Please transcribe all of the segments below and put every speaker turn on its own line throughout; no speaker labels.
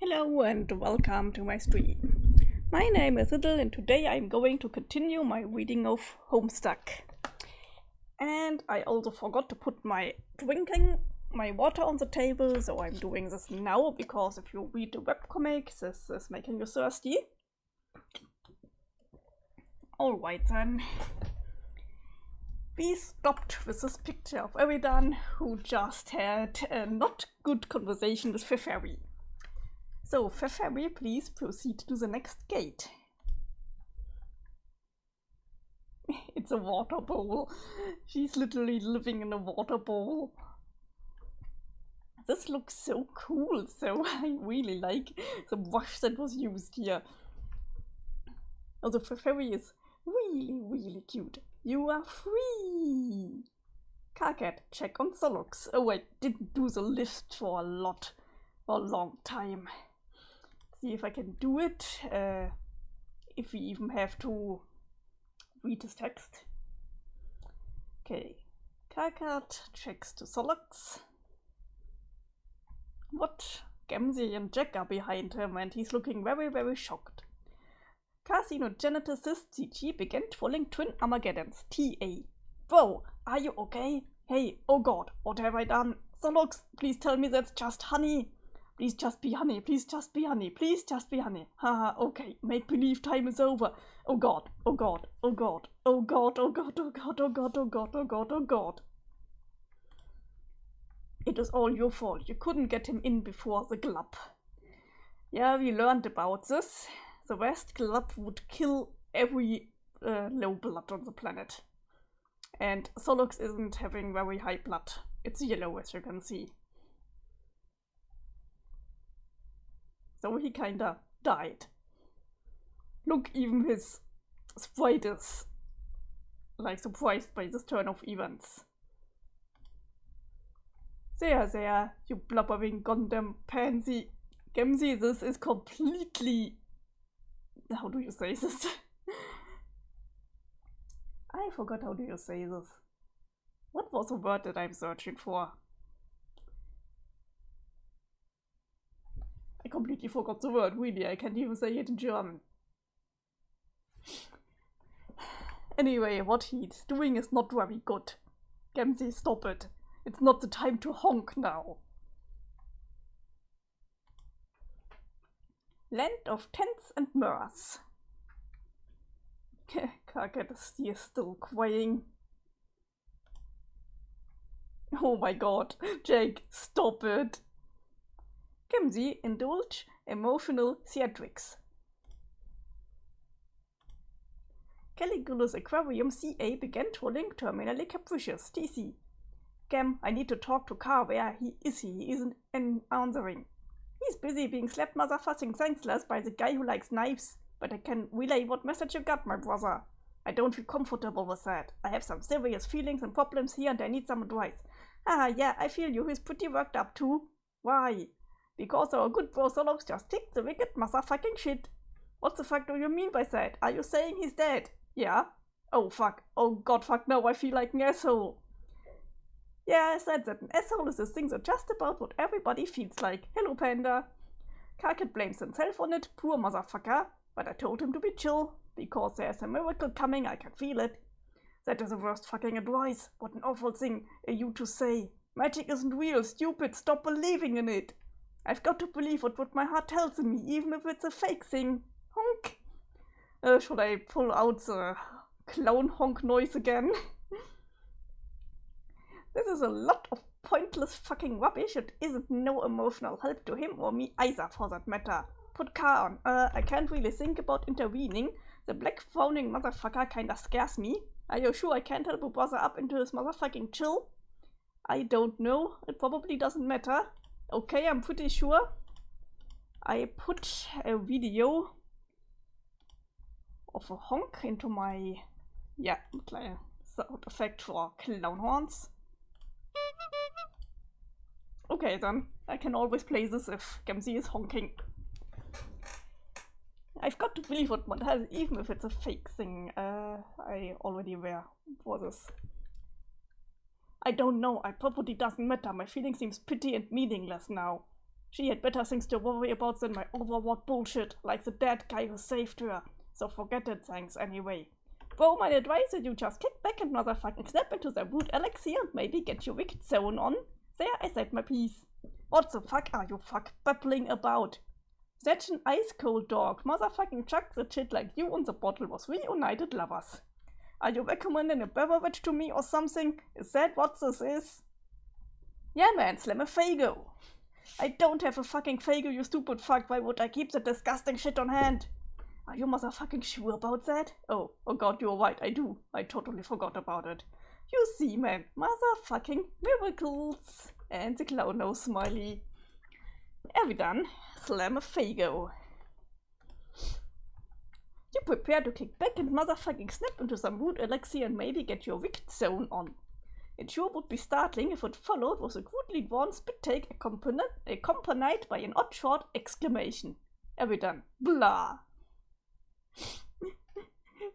Hello and welcome to my stream. My name is Idle and today I'm going to continue my reading of Homestuck. And I also forgot to put my water on the table, so I'm doing this now because if you read the webcomic, this is making you thirsty. Alright then. We stopped with this picture of Eridan, who just had a not good conversation with Feferi. So, Feferi, please proceed to the next gate. It's a water bowl. She's literally living in a water bowl. This looks so cool, so I really like the wash that was used here. Also, Feferi is really cute. You are free! Carcat, check on Solux. Oh, I didn't do the list for a long time. See if I can do it, if we even have to read this text. Okay, Carcat checks to Solux. What? Gemsi and Jack are behind him and he's looking very shocked. Carcinogeneticist CG began trolling twin Armageddons, TA. Whoa, are you okay? Hey, oh god, what have I done? Solux, please tell me that's just honey. Please just be honey, please just be honey, please just be honey. Haha, okay, make believe time is over. Oh god, oh god, oh god, oh god, oh god, oh god, oh god, oh god, oh god, oh god. It was all your fault, you couldn't get him in before the club. Yeah, we learned about this. The West Club would kill every low blood on the planet. And Solux isn't having very high blood. It's yellow, as you can see. So he kinda died. Look, even his sprite is like surprised by this turn of events. There, you blubbering goddamn pansy. Gemsi, this is completely... How do you say this? I forgot how do you say this. What was the word that I'm searching for? I completely forgot the word, really. I can't even say it in German. Anyway, what he's doing is not very good. Gemsi, stop it. It's not the time to honk now. Land of tents and mirrors. Carcat is still crying. Oh my god, Jake, stop it. Gemsi, indulge emotional theatrics. Caligula's aquarium CA began trolling terminally capricious TC. Gem, I need to talk to Car. Where is he? He isn't answering. He's busy being slapped motherfucking senseless by the guy who likes knives. But I can relay what message you got, my brother. I don't feel comfortable with that. I have some serious feelings and problems here and I need some advice. Yeah, I feel you. He's pretty worked up too. Why? Because our good bro Solux just ticked the wicked motherfucking shit. What the fuck do you mean by that? Are you saying he's dead? Yeah? Oh fuck. Oh god fuck no, I feel like an asshole. Yeah, I said that an asshole is a thing that's just about what everybody feels like. Hello, Panda. Carcat blames himself on it, poor motherfucker. But I told him to be chill, because there's a miracle coming, I can feel it. That is the worst fucking advice. What an awful thing you to say. Magic isn't real, stupid, stop believing in it. I've got to believe what my heart tells me, even if it's a fake thing. Honk. Should I pull out the clown honk noise again? This is a lot of pointless fucking rubbish. It isn't no emotional help to him or me either, for that matter. Put Car on. I can't really think about intervening. The black frowning motherfucker kinda scares me. Are you sure I can't help a brother up into his motherfucking chill? I don't know. It probably doesn't matter. Okay, I'm pretty sure. I put a video of a honk into my... Yeah, sound effect for clown horns. Okay then, I can always play this if Gemsi is honking. I've got to believe what one has, even if it's a fake thing. I already wear for this. I don't know, it probably doesn't matter. My feeling seems pretty and meaningless now. She had better things to worry about than my overwrought bullshit, like the dead guy who saved her. So forget it, thanks, anyway. Bro, my advice is you just kick back and motherfucking snap into the root elixir and maybe get your wicked zone on. There, I said my piece. What the fuck are you babbling about? Such an ice-cold dog. Motherfucking chuck the shit like you and the bottle was reunited lovers. Are you recommending a beverage to me or something? Is that what this is? Yeah man, slam a Fago. I don't have a fucking Fago, you stupid fuck. Why would I keep the disgusting shit on hand? Are you motherfucking sure about that? Oh god, you're right, I do. I totally forgot about it. You see, man, motherfucking miracles. And the clown nose smiley. Are we done? Slam a Fago. You prepare to kick back and motherfucking snap into some root elixir and maybe get your wicked zone on. It sure would be startling if what followed was a crudely drawn spit take accompanied by an odd short exclamation. Are we done? Blah.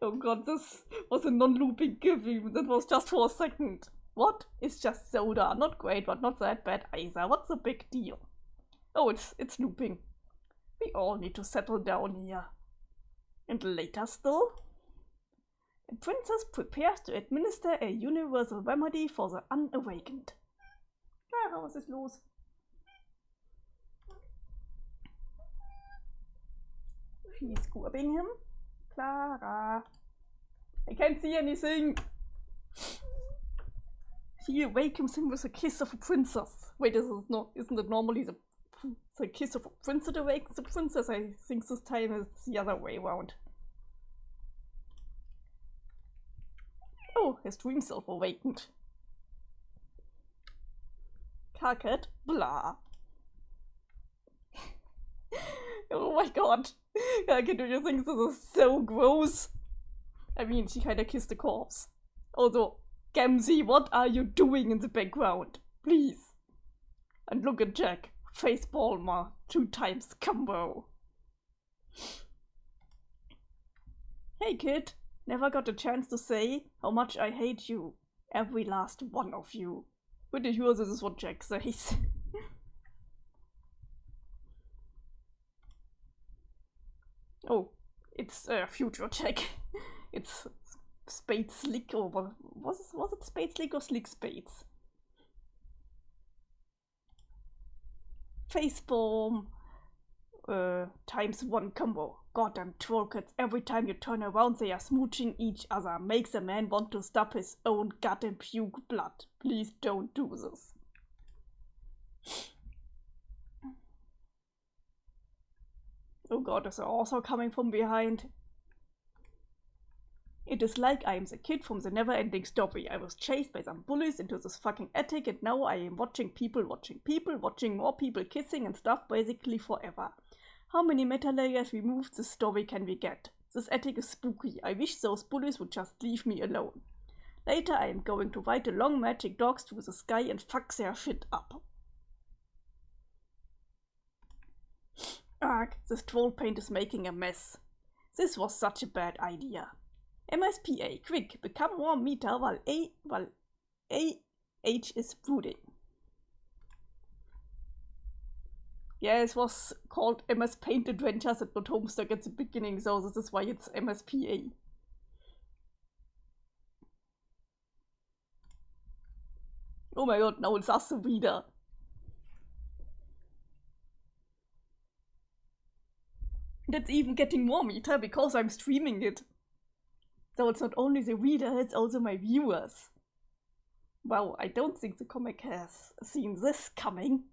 Oh god, this was a non-looping giving. That was just for a second. What? It's just soda. Not great, but not that bad either. What's the big deal? Oh, it's looping. We all need to settle down here. And later still? A princess prepares to administer a universal remedy for the unawakened. Ja, was ist los? She's grabbing him. Clara. I can't see anything. She awakens him with a kiss of a princess. Wait, isn't it normally the kiss of a prince that awakens the princess? I think this time it's the other way around. Oh, his dream self awakened. Carcat, blah. Oh my god. Do you think this is so gross? I mean, she kinda kissed the corpse. Also, Gamzee, what are you doing in the background? Please. And look at Jack. Face Palmer. 2 times combo. Hey kid. Never got a chance to say how much I hate you. Every last one of you. Pretty sure this is what Jack says. Oh, it's future Jack. It's Spade Slick, or was it Spade Slick or Slick Spades? Facepalm times 1 combo. Goddamn trollcats, every time you turn around they are smooching each other. Makes a man want to stop his own gut and puke blood. Please don't do this. Oh god, is it also coming from behind? It is like I am the kid from the never-ending story. I was chased by some bullies into this fucking attic and now I am watching more people kissing and stuff basically forever. How many meta layers removed this story can we get? This attic is spooky. I wish those bullies would just leave me alone. Later I am going to ride the long magic dogs through the sky and fuck their shit up. Arg, this troll paint is making a mess. This was such a bad idea. MSPA, quick, become more meta while AH is brooding. Yeah, it was called MS Paint Adventures and not Homestuck at the beginning, so this is why it's MSPA. Oh my god, now it's us the reader. That's even getting more meta because I'm streaming it. So it's not only the reader, it's also my viewers. Wow, I don't think the comic has seen this coming.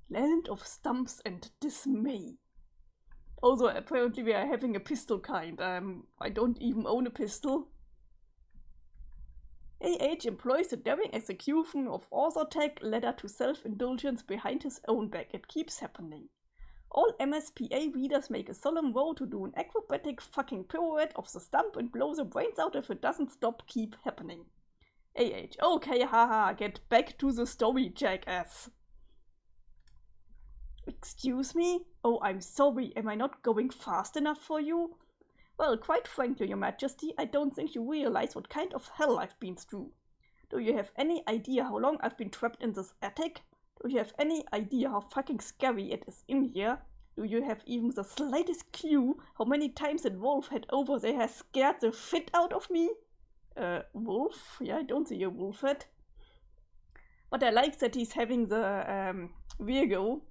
Land of Stumps and Dismay. Also, apparently we are having a pistol kind. I don't even own a pistol. AH employs the daring execution of author tag letter to self-indulgence behind his own back. It keeps happening. All MSPA readers make a solemn vow to do an acrobatic fucking pirouette of the stump and blow the brains out if it doesn't stop keep happening. AH, okay, haha, get back to the story, jackass. Excuse me? Oh, I'm sorry, am I not going fast enough for you? Well, quite frankly, your majesty, I don't think you realize what kind of hell I've been through. Do you have any idea how long I've been trapped in this attic? Do you have any idea how fucking scary it is in here? Do you have even the slightest clue how many times that wolf head over there has scared the shit out of me? Wolf? Yeah, I don't see a wolf head. But I like that he's having the Virgo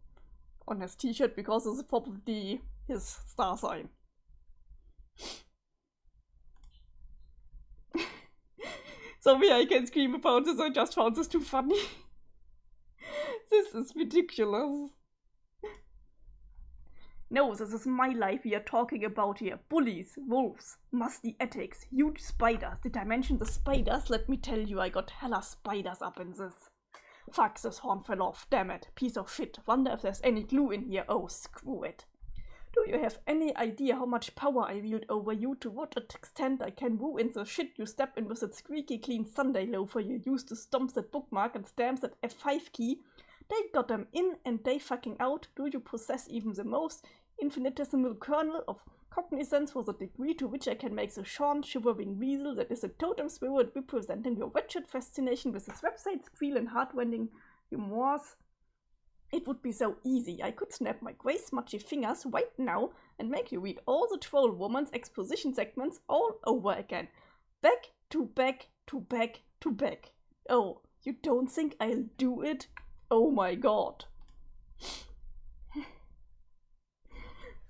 on his t-shirt because it's probably his star sign. Sorry, I can scream about this, I just found this too funny. This is ridiculous. No, this is my life we are talking about here. Bullies, wolves, musty attics, huge spiders. Did I mention the spiders? Let me tell you, I got hella spiders up in this. Fuck, this horn fell off, damn it. Piece of shit. Wonder if there's any glue in here. Oh, screw it. Do you have any idea how much power I wield over you, to what extent I can woo in the shit you step in with that squeaky clean Sunday loafer you used to stomp that bookmark and stamps that F5 key? They got them in and they fucking out. Do you possess even the most infinitesimal kernel of cognizance for the degree to which I can make the shorn, shivering weasel that is a totem spirit representing your wretched fascination with his website squeal and heart-rending remorse? It would be so easy. I could snap my grey smudgy fingers right now and make you read all the Troll Woman's exposition segments all over again. Back to back to back to back. Oh, you don't think I'll do it? Oh my god.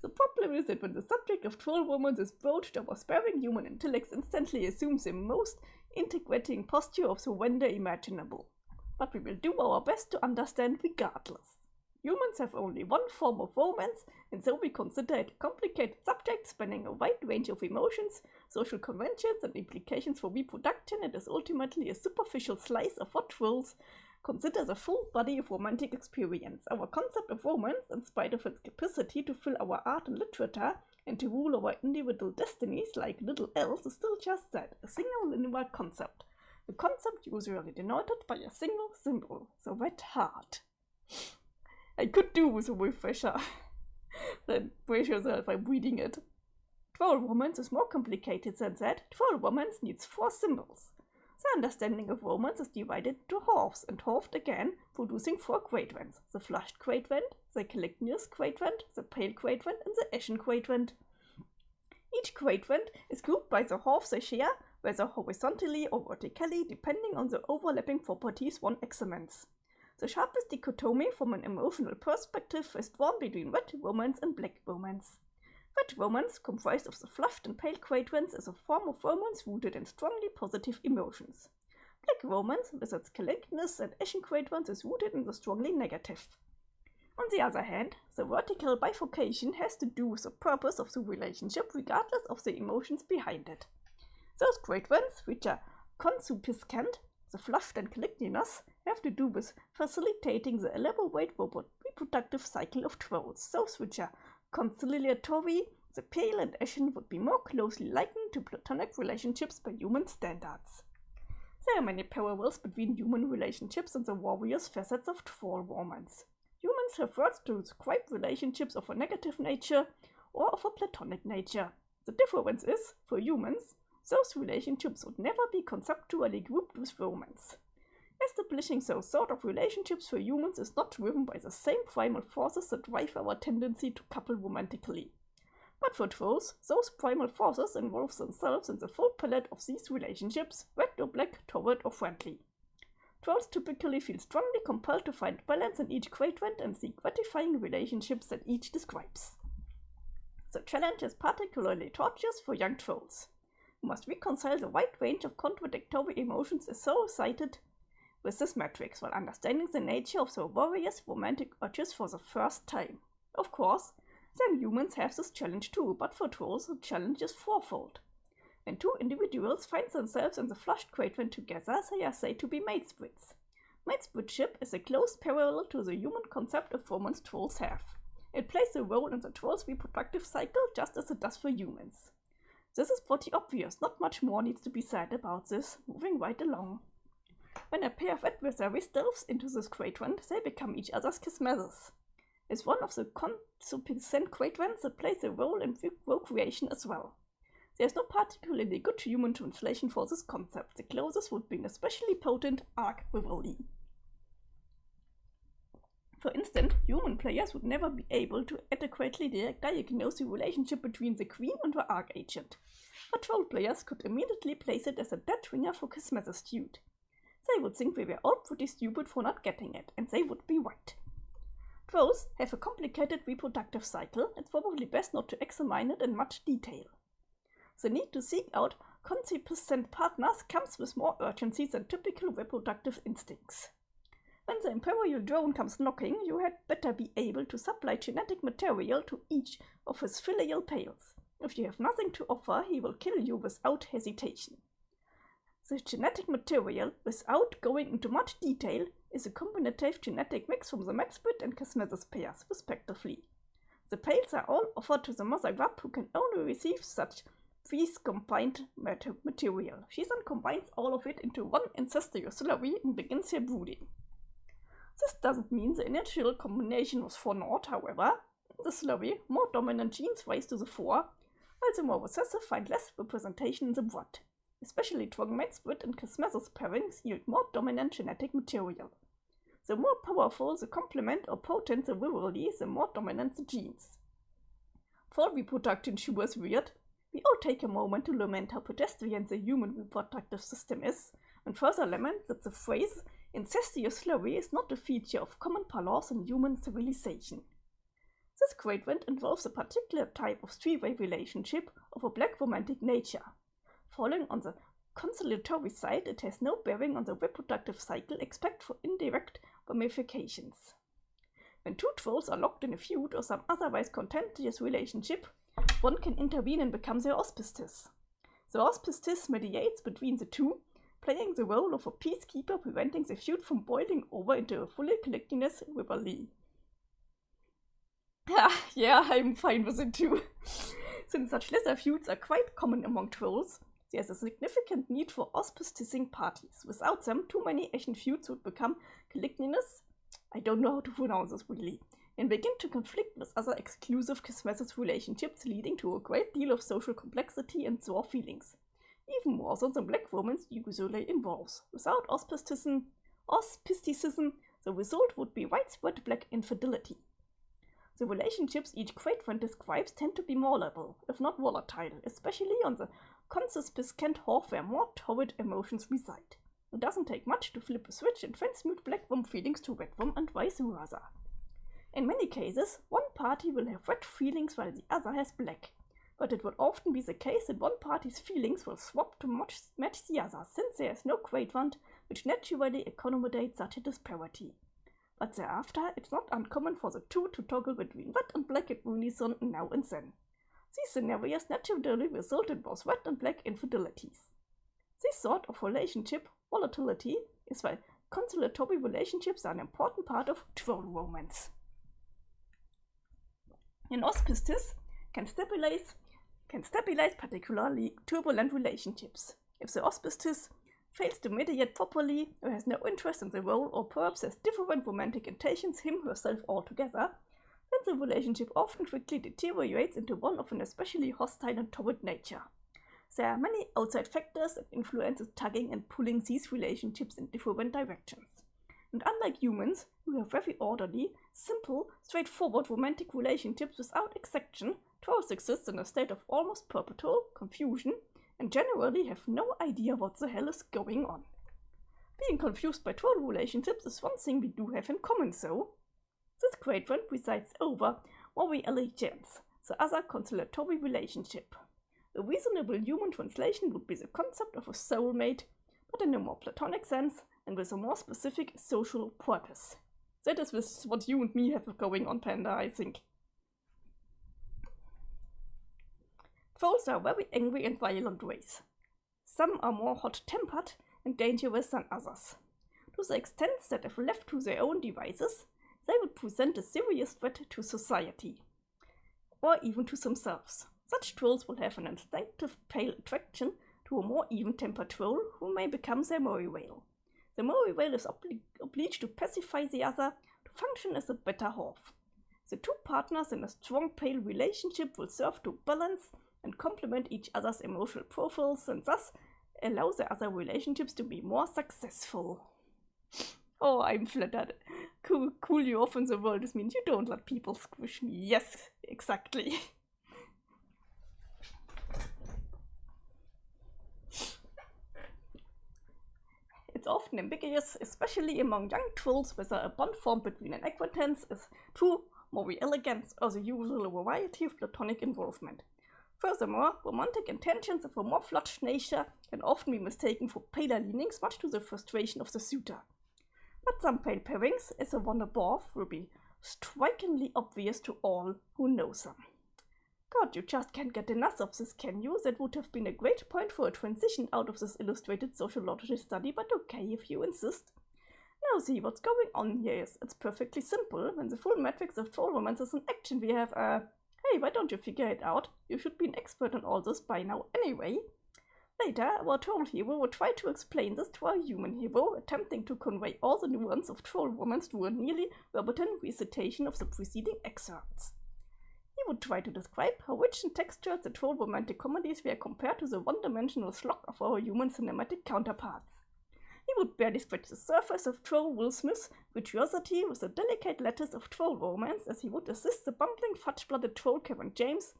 The problem is that when the subject of Troll Woman is broached, our sparing human intellect instantly assumes the most integrating posture of surrender imaginable. But we will do our best to understand regardless. Humans have only one form of romance, and so we consider it a complicated subject spanning a wide range of emotions, social conventions, and implications for reproduction. It is ultimately a superficial slice of what trolls consider the full body of romantic experience. Our concept of romance, in spite of its capacity to fill our art and literature and to rule our individual destinies like little else, is still just that, a single linear concept. A concept usually denoted by a single symbol, the red heart. I could do with a refresher. Then brace yourself, I'm reading it. Troll romance is more complicated than that. Troll romance needs 4 symbols. The understanding of romance is divided into halves, and halved again, producing 4 quadrants. The flushed quadrant, the calicneous quadrant, the pale quadrant, and the ashen quadrant. Each quadrant is grouped by the halves they share, whether horizontally or vertically, depending on the overlapping properties one examines. The sharpest dichotomy from an emotional perspective is drawn between red romance and black romance. Red romance, comprised of the flushed and pale quadrants, is a form of romance rooted in strongly positive emotions. Black romance, with its calicneous and ashen quadrants, is rooted in the strongly negative. On the other hand, the vertical bifurcation has to do with the purpose of the relationship, regardless of the emotions behind it. Those quadrants, which are concupiscent, the flushed and calicneous, have to do with facilitating the elaborate reproductive cycle of trolls. Those which are conciliatory, the pale and ashen, would be more closely likened to platonic relationships by human standards. There are many parallels between human relationships and the various facets of troll romance. Humans refer to describe relationships of a negative nature or of a platonic nature. The difference is, for humans, those relationships would never be conceptually grouped with romance. Establishing those sort of relationships for humans is not driven by the same primal forces that drive our tendency to couple romantically. But for trolls, those primal forces involve themselves in the full palette of these relationships, red or black, torrid or friendly. Trolls typically feel strongly compelled to find balance in each quadrant and seek gratifying relationships that each describes. The challenge is particularly tortuous for young trolls, who must reconcile the wide range of contradictory emotions associated with this matrix while understanding the nature of the various romantic urges for the first time. Of course, some humans have this challenge too, but for trolls the challenge is fourfold. When 2 individuals find themselves in the flushed quadrant together, they are said to be matesprits. Matespritship is a close parallel to the human concept of romance trolls have. It plays a role in the troll's reproductive cycle just as it does for humans. This is pretty obvious, not much more needs to be said about this, moving right along. When a pair of adversaries delves into this quadrant, they become each other's kismethers. It's one of the concupiscent quadrants that plays a role in procreation as well. There is no particularly good human translation for this concept. The closest would be an especially potent arc rivalry. For instance, human players would never be able to adequately diagnose the relationship between the queen and her archagent, but troll players could immediately place it as a dead ringer for Kismet's feud. They would think we were all pretty stupid for not getting it, and they would be right. Trolls have a complicated reproductive cycle. It's probably best not to examine it in much detail. The need to seek out consistent partners comes with more urgency than typical reproductive instincts. When the Imperial drone comes knocking, you had better be able to supply genetic material to each of his filial pals. If you have nothing to offer, he will kill you without hesitation. The genetic material, without going into much detail, is a combinative genetic mix from the Medsprit and Kismet's pairs, respectively. The pals are all offered to the mother grub, who can only receive such these combined material. She then combines all of it into one incestuous slurry and begins her brooding. This doesn't mean the initial combination was for naught, however. In the slurry, more dominant genes rise to the fore, while the more recessive find less representation in the blood. Especially strong Medsprit and Kismet's pairings yield more dominant genetic material. The more powerful the complement or potent the rivalry, the more dominant the genes. For reproduction sure is weird. We all take a moment to lament how pedestrian the human reproductive system is, and further lament that the phrase incestuous slurry is not a feature of common parlance in human civilization. This gradient involves a particular type of three-way relationship of a black romantic nature. Falling on the conciliatory side, it has no bearing on the reproductive cycle except for indirect ramifications. When two trolls are locked in a feud or some otherwise contentious relationship, one can intervene and become their auspicious. The auspicious mediates between the two, playing the role of a peacekeeper, preventing the feud from boiling over into a fully collectinous rivalry. Yeah, I'm fine with it too. Since such lesser feuds are quite common among trolls, there's a significant need for auspicing parties. Without them, too many ancient feuds would become collectinous. I don't know how to pronounce this really. And begin to conflict with other exclusive Kismet's relationships, leading to a great deal of social complexity and sore feelings. Even more so than black romance usually involves. Without auspicism, the result would be widespread black infidelity. The relationships each great friend describes tend to be malleable, if not volatile, especially on the consistent half where more torrid emotions reside. It doesn't take much to flip a switch and transmute black rum feelings to red rum and vice versa. In many cases, one party will have red feelings while the other has black, but it will often be the case that one party's feelings will swap to match the other, since there is no gradient which naturally accommodates such a disparity. But thereafter, it's not uncommon for the two to toggle between red and black in unison now and then. These scenarios naturally result in both red and black infidelities. This sort of relationship volatility is why conciliatory relationships are an important part of troll romance. An auspices can stabilize particularly turbulent relationships. If the auspices fails to mediate properly, or has no interest in the role, or perhaps has different romantic intentions him herself altogether, then the relationship often quickly deteriorates into one of an especially hostile and torrid nature. There are many outside factors that influence tugging and pulling these relationships in different directions. And unlike humans, who have very orderly, simple, straightforward romantic relationships without exception, trolls exist in a state of almost perpetual confusion and generally have no idea what the hell is going on. Being confused by troll relationships is one thing we do have in common, though. This gradient resides over Mori allegiance, the other conciliatory relationship. A reasonable human translation would be the concept of a soulmate, but in a more platonic sense and with a more specific social purpose. That is what you and me have going on, Panda, I think. Trolls are very angry and violent race. Some are more hot-tempered and dangerous than others, to the extent that if left to their own devices, they would present a serious threat to society, or even to themselves. Such trolls will have an instinctive pale attraction to a more even-tempered troll who may become their Mori whale. The Mori whale is obliged to pacify the other, to function as a better half. The two partners in a strong pale relationship will serve to balance and complement each other's emotional profiles and thus allow the other relationships to be more successful. Oh, I'm flattered. Cool you off in the world. This means you don't let people squish me. Yes, exactly. It's often ambiguous, especially among young trolls, whether a bond formed between an acquaintance is true moral elegance or the usual variety of platonic involvement. Furthermore, romantic intentions of a more flushed nature can often be mistaken for paler leanings, much to the frustration of the suitor. But some pale pairings, as the one above, will be strikingly obvious to all who know them. God, you just can't get enough of this, can you? That would have been a great point for a transition out of this illustrated sociological study, but okay if you insist. Now see, what's going on here is, it's perfectly simple. When the full matrix of troll romance is in action, we have hey, why don't you figure it out? You should be an expert on all this by now anyway. Later, our troll hero will try to explain this to our human hero, attempting to convey all the nuance of troll romance through a nearly verbatim recitation of the preceding excerpts. He would try to describe how rich and textured the troll romantic comedies were compared to the one-dimensional slog of our human cinematic counterparts. He would barely scratch the surface of troll Will Smith's virtuosity with the delicate letters of troll romance, as he would assist the bumbling fudge-blooded troll Kevin James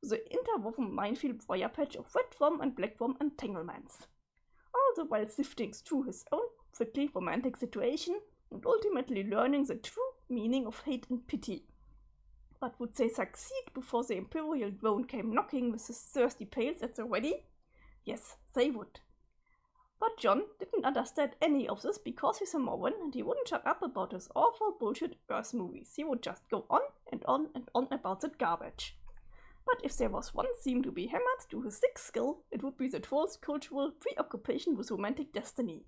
with the interwoven minefield briar patch of red worm and black worm entanglements. All the while sifting through his own prickly romantic situation and ultimately learning the true meaning of hate and pity. But would they succeed before the imperial drone came knocking with his thirsty pails at the ready? Yes, they would. But John didn't understand any of this because he's a Mormon and he wouldn't shut up about his awful bullshit Earth movies. He would just go on and on and on about that garbage. But if there was one theme to be hammered to his thick skill, it would be the troll's cultural preoccupation with romantic destiny.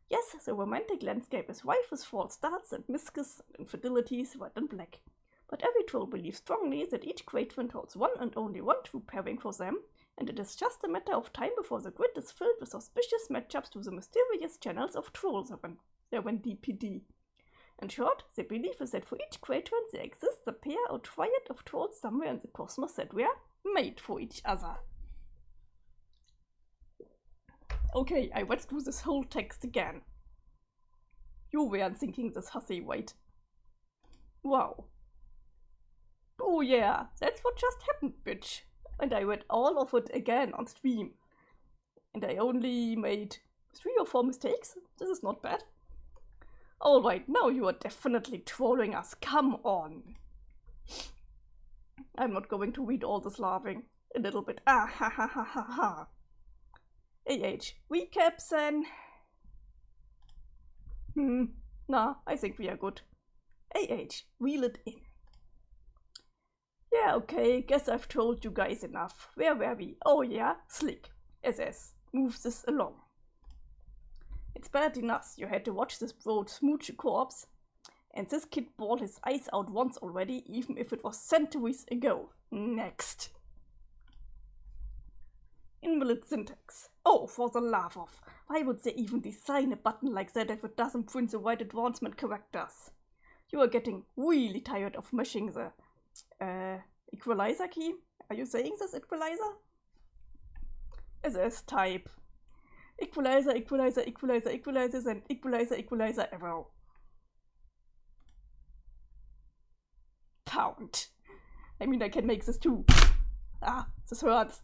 Yes, the romantic landscape is rife with false starts and miscues and infidelities, red and black. But every troll believes strongly that each great friend holds one and only one true pairing for them, and it is just a matter of time before the grid is filled with auspicious matchups to the mysterious channels of trolls serendipity. In short, the belief is that for each great friend there exists a pair or triad of trolls somewhere in the cosmos that were made for each other. Okay, I read through this whole text again. You weren't thinking this, hussy, right? Wow. Oh yeah, that's what just happened, bitch. And I read all of it again on stream. And I only made 3 or 4 mistakes. This is not bad. Alright, now you are definitely trolling us. Come on. I'm not going to read all this laughing. A little bit. Ah ha ha ha ha ha. Recaps then. Nah, I think we are good. Reel it in. Yeah, okay, guess I've told you guys enough. Where were we? Oh yeah, Slick. SS. Move this along. It's bad enough you had to watch this broad smooch a corpse, and this kid bawled his eyes out once already, even if it was centuries ago. Next. Invalid syntax. Oh, for the love of. Why would they even design a button like that if it doesn't print the right advancement characters? You are getting really tired of mashing the equalizer key. Are you saying this, equalizer? SS type. Equalizer, equalizer, equalizer, equalizers, and equalizer, equalizer, arrow. Pound. I mean, I can make this too. Ah, this hurts.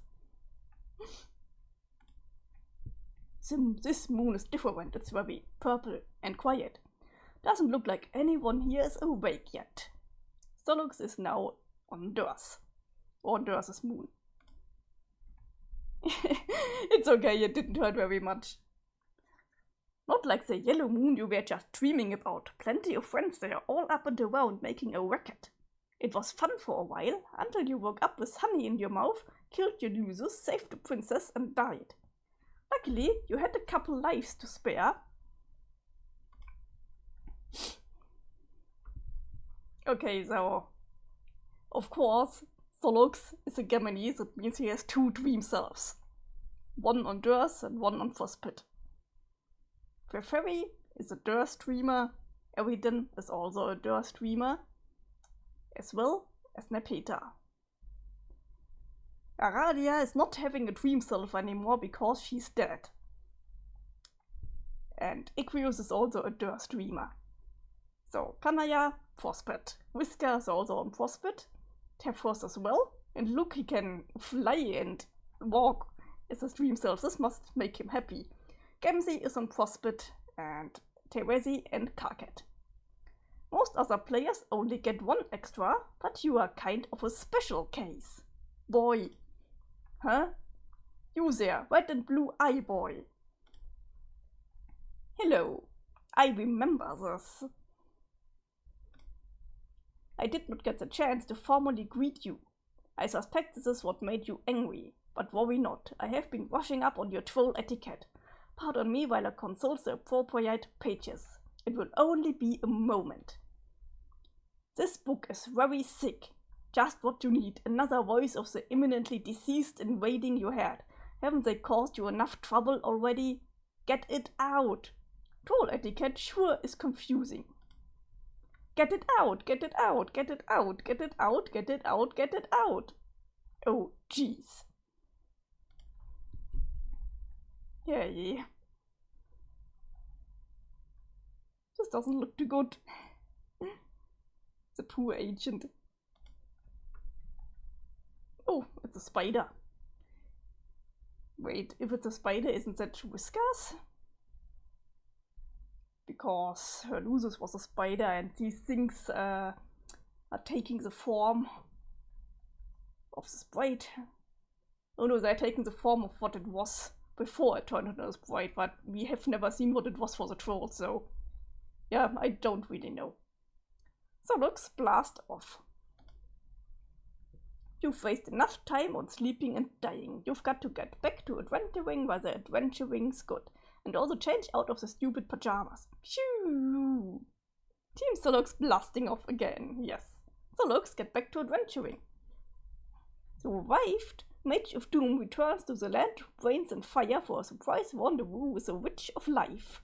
This moon is different. It's very purple and quiet. Doesn't look like anyone here is awake yet. Solux is now on Durs. Or Durs's moon. It's okay, it didn't hurt very much. Not like the yellow moon you were just dreaming about. Plenty of friends there, all up and around making a racket. It was fun for a while, until you woke up with honey in your mouth, killed your losers, saved the princess, and died. Luckily, you had a couple lives to spare. Okay, so of course, Solux is a Gemini, that means he has 2 dream selves. One on Durs and one on Frostpit. Ferry is a Durs dreamer, Eridan is also a Durs dreamer, as well as Nepeta. Aradia is not having a dream self anymore because she's dead. And Iquius is also a Durst dreamer. So Kanaya, Frostbite. Whisker is also on Frostbite. Tefrost as well. And look, he can fly and walk as his dream self. This must make him happy. Gamzee is on Frostbite, and Terezi and Karkat. Most other players only get one extra, but you are kind of a special case. Boy. Huh? You there, red and blue eye boy. Hello. I remember this. I did not get the chance to formally greet you. I suspect this is what made you angry, but worry not. I have been brushing up on your troll etiquette. Pardon me while I consult the appropriate pages. It will only be a moment. This book is very sick. Just what you need. Another voice of the imminently deceased invading your head. Haven't they caused you enough trouble already? Get it out. Troll etiquette sure is confusing. Get it out, get it out, get it out, get it out, get it out, get it out. Oh, jeez. Yeah. This doesn't look too good. The poor agent. Oh, it's a spider. Wait, if it's a spider, isn't that Whiskers? Because her Lusus was a spider and these things are taking the form of the sprite. Oh no, they're taking the form of what it was before it turned into a sprite, but we have never seen what it was for the troll, so yeah, I don't really know. So looks blast off. You've wasted enough time on sleeping and dying. You've got to get back to adventuring while the adventuring's good. And also change out of the stupid pajamas. Phew! Team Solux blasting off again, yes. Solux, get back to adventuring. The revived Mage of Doom returns to the land of brains and fire for a surprise rendezvous with the Witch of Life.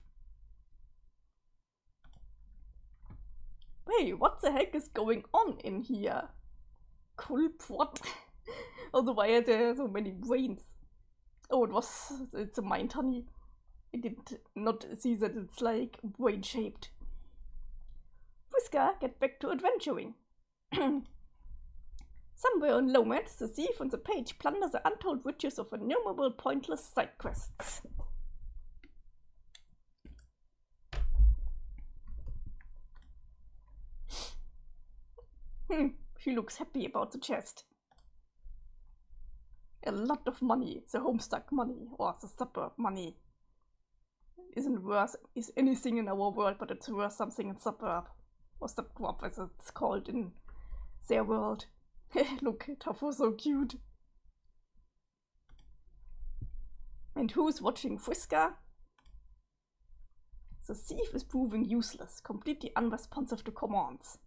Hey, what the heck is going on in here? Culprit. Also, why are there so many brains? Oh, it's a mind honey. I did not see that it's like brain shaped. Whisker, get back to adventuring. Somewhere in Lomad, the thief on the page plunder the untold riches of innumerable pointless side quests. She looks happy about the chest. A lot of money, the Homestuck money, or the suburb money. Isn't worth is anything in our world, but it's worth something in suburb. Or subgrub as it's called in their world. Look, Tafu so cute. And who's watching Whisker? The thief is proving useless, completely unresponsive to commands.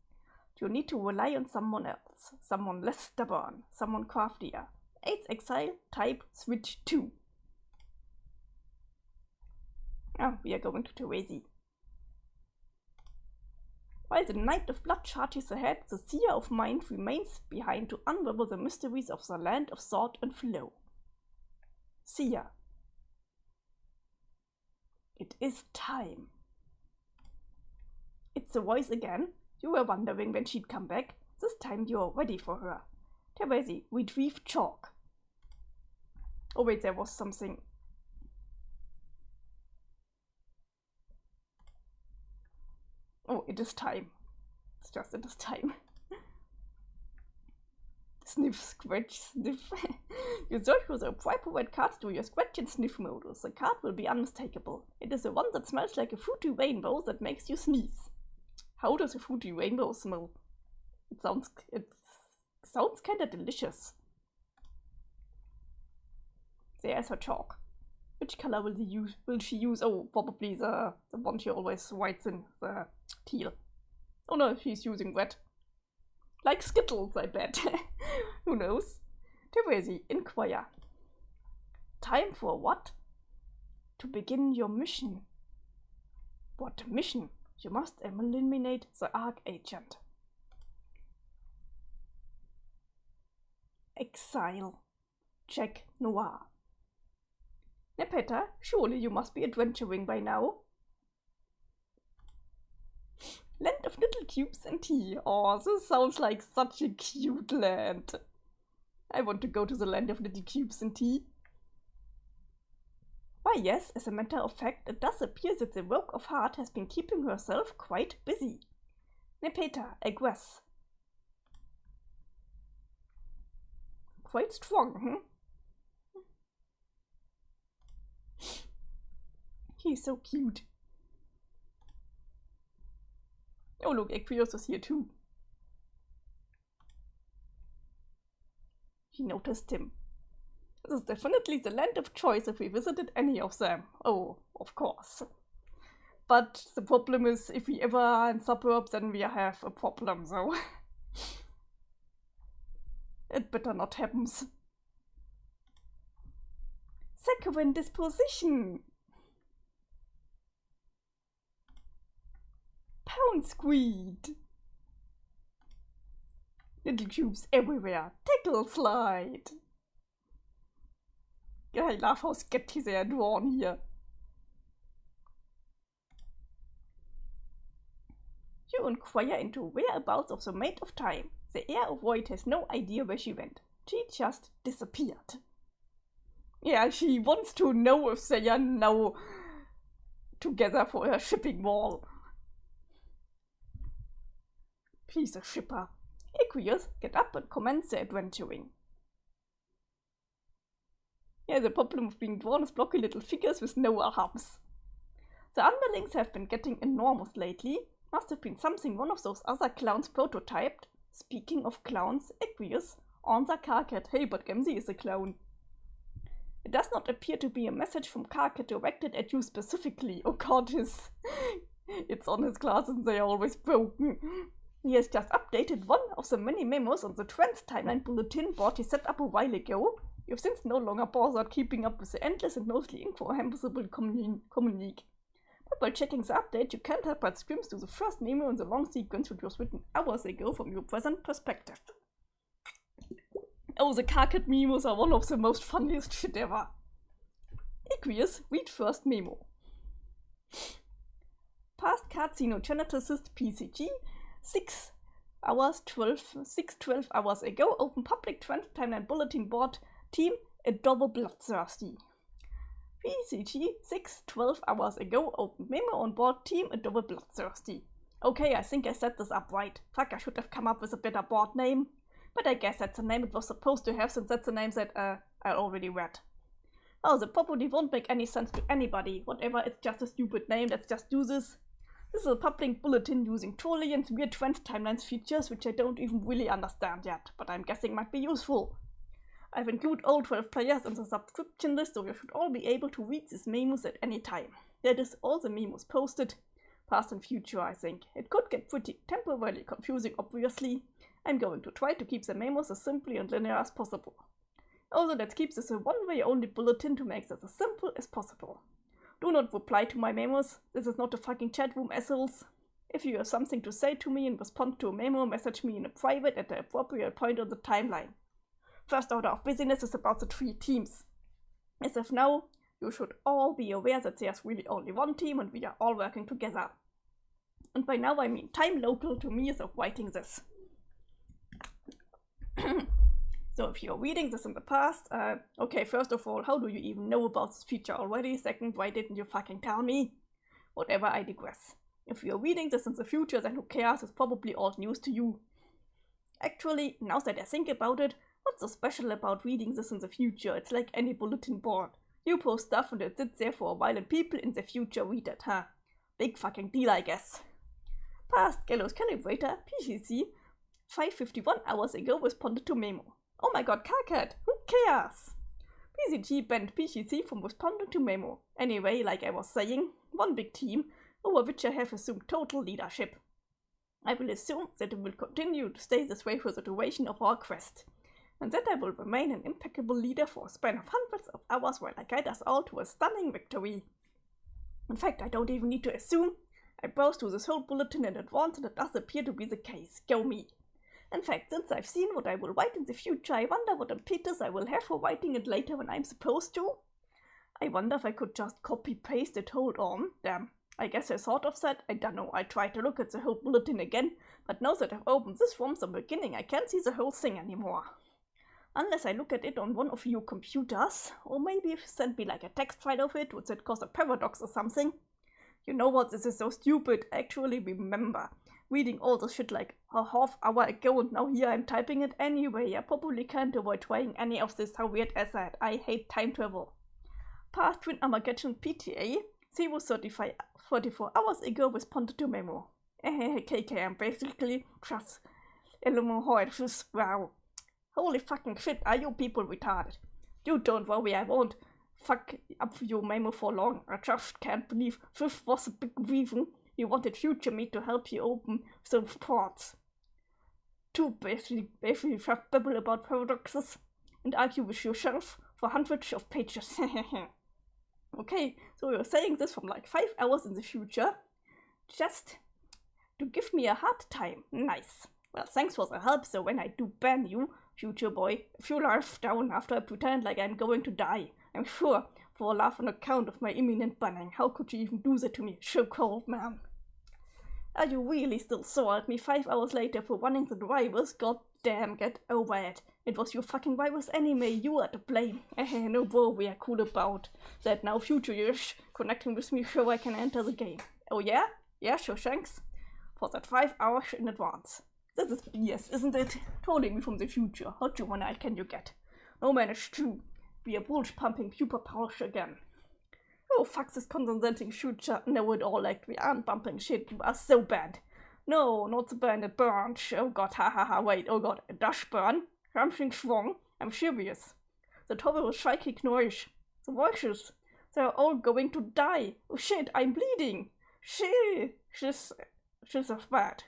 You need to rely on someone else, someone less stubborn, someone craftier. 8 exile, type, switch 2. Ah, we are going to Terezi. While the Knight of Blood charges ahead, the Seer of Mind remains behind to unravel the mysteries of the land of thought and flow. Seer. It is time. It's the voice again. You were wondering when she'd come back. This time you're ready for her. Terezi, retrieve chalk. Oh wait, there was something. Oh, it is time. It's just, it is time. Sniff, scratch, sniff. You search for the appropriate cards to your scratch and sniff modus. The card will be unmistakable. It is the one that smells like a fruity rainbow that makes you sneeze. How does a fruity rainbow smell? It sounds kinda delicious. There's her chalk. Which color will she use? Oh, probably the one she always writes in, the teal. Oh no, she's using red. Like Skittles, I bet. Who knows? Terezi, inquire. Time for what? To begin your mission. What mission? You must eliminate the Archagent. Exile. Check Noir. Nepeta, surely you must be adventuring by now. Land of little cubes and tea. Oh, this sounds like such a cute land. I want to go to the land of little cubes and tea. Why yes, as a matter of fact, it does appear that the Rogue of Heart has been keeping herself quite busy. Nepeta, aggress. Quite strong, He's so cute. Oh look, Equios is here too. He noticed him. This is definitely the land of choice if we visited any of them. Oh, of course. But the problem is, if we ever are in suburbs, then we have a problem, so it better not happen. Saccharine disposition. Pound squeed. Little cubes everywhere. Tackle slide. I love how sketchy they are drawn here. You inquire into whereabouts of the Maid of Time. The Heir of Void has no idea where she went. She just disappeared. Yeah, she wants to know if they are now together for her shipping wall. Please, a shipper. Aqueous, get up and commence the adventuring. Yeah, the problem of being drawn as blocky little figures with no arms. The underlings have been getting enormous lately. Must have been something one of those other clowns prototyped. Speaking of clowns, Aqueous, on the Carcat. Hey, but Gemsi is a clown. It does not appear to be a message from Carcat directed at you specifically. Oh god, it's on his glasses and they are always broken. He has just updated one of the many memos on the Trans Timeline bulletin board he set up a while ago. You've since no longer bothered keeping up with the endless and mostly incomprehensible communique. But while checking the update, you can't help but skim through the first memo in the long sequence which was written hours ago from your present perspective. Oh, the Carcat memos are one of the most funniest shit ever. Aqueous, read first memo. Past carcinogeneticist PCG, 6:12 hours ago, open public Trans Timeline bulletin board, team a double bloodthirsty. PCG, 6:12 hours ago, open memo on board, team a double bloodthirsty. Okay, I think I set this up right. Fuck, I should have come up with a better board name. But I guess that's the name it was supposed to have, since that's the name that I already read. Oh, the property won't make any sense to anybody. Whatever, it's just a stupid name, let's just do this. This is a public bulletin using trolley and weird Trans Timelines features which I don't even really understand yet, but I'm guessing might be useful. I've included all 12 players in the subscription list, so you should all be able to read these memos at any time. That is all the memos posted, past and future, I think. It could get pretty temporarily confusing, obviously. I'm going to try to keep the memos as simply and linear as possible. Also, let's keep this a one-way only bulletin to make this as simple as possible. Do not reply to my memos. This is not a fucking chat room, assholes. If you have something to say to me in response to a memo, message me in a private at the appropriate point on the timeline. First order of business is about the 3 teams. As of now, you should all be aware that there's really only one team and we are all working together. And by now I mean time local to me as of writing this. So if you're reading this in the past, okay, first of all, how do you even know about this feature already? Second, why didn't you fucking tell me? Whatever, I digress. If you're reading this in the future, then who cares? It's probably old news to you. Actually, now that I think about it, what's so special about reading this in the future? It's like any bulletin board. You post stuff and it sits there for a while and people in the future read it, huh? Big fucking deal, I guess. Past Gallows Calibrator, PCC, 5:51 hours ago responded to memo. Oh my god, Carcat, who cares? PCG banned PCC from responding to memo. Anyway, like I was saying, one big team, over which I have assumed total leadership. I will assume that it will continue to stay this way for the duration of our quest, and that I will remain an impeccable leader for a span of hundreds of hours while I guide us all to a stunning victory. In fact, I don't even need to assume. I browsed through this whole bulletin in advance and it does appear to be the case. Go me. In fact, since I've seen what I will write in the future, I wonder what impetus I will have for writing it later when I'm supposed to. I wonder if I could just copy-paste it. Hold on. Damn. I guess I thought of that. I don't know. I tried to look at the whole bulletin again, but now that I've opened this from the beginning, I can't see the whole thing anymore. Unless I look at it on one of your computers, or maybe if you send me like a text file of it, would that cause a paradox or something? You know what, this is so stupid. I actually remember reading all this shit like a half hour ago, and now here I'm typing it anyway. I probably can't avoid trying any of this. How weird is that? I hate time travel. Past Twin Armageddon PTA 34 hours ago responded to memo. KK, I'm basically just Elemental. Wow. Holy fucking shit, are you people retarded? You don't worry, I won't fuck up your memo for long. I just can't believe this was a big reason you wanted future me to help you open those ports. To basically just babble about paradoxes and argue with yourself for hundreds of pages. Okay, so you're saying this from like 5 hours in the future, just to give me a hard time. Nice. Well, thanks for the help, so when I do ban you, future boy, if you laugh down after I pretend like I'm going to die, I'm sure for a laugh on account of my imminent banning. How could you even do that to me? So cold, man. Are you really still sore at me 5 hours later for running the virus? God damn, get over it. It was your fucking virus anyway, you are to blame. No bro, we are cool about that now. Future years connecting with me so I can enter the game. Oh yeah? Yeah, sure, thanks. For that 5 hours in advance. This is BS, isn't it? Trolling me from the future. How juvenile can you get? No man, it's true. We are bulge pumping pupa powers again. Oh fuck this consenting future. Know it all like we aren't bumping shit. You are so bad. No, not the band, it burns. Oh god, ha, wait, oh god, it does burn. Something's wrong. I'm serious. The horrible psychic noise. The voices. They're all going to die. Oh shit, I'm bleeding. She's bad.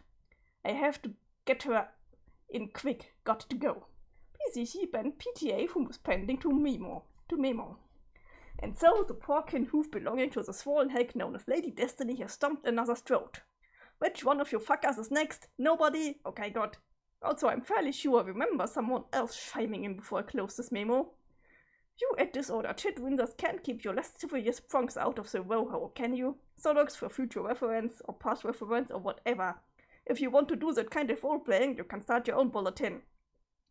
I have to get her in quick. Got to go. PCC banned PTA from responding to memo. And so the poor kin hoof belonging to the swollen hag known as Lady Destiny has stomped another's throat. Which one of you fuckers is next? Nobody? Okay, good. Also, I'm fairly sure I remember someone else chiming in before I close this memo. You at disordered shit winders can't keep your less serious prongs out of the row, can you? Sologs for future reference, or past reference, or whatever. If you want to do that kind of role-playing, you can start your own bulletin.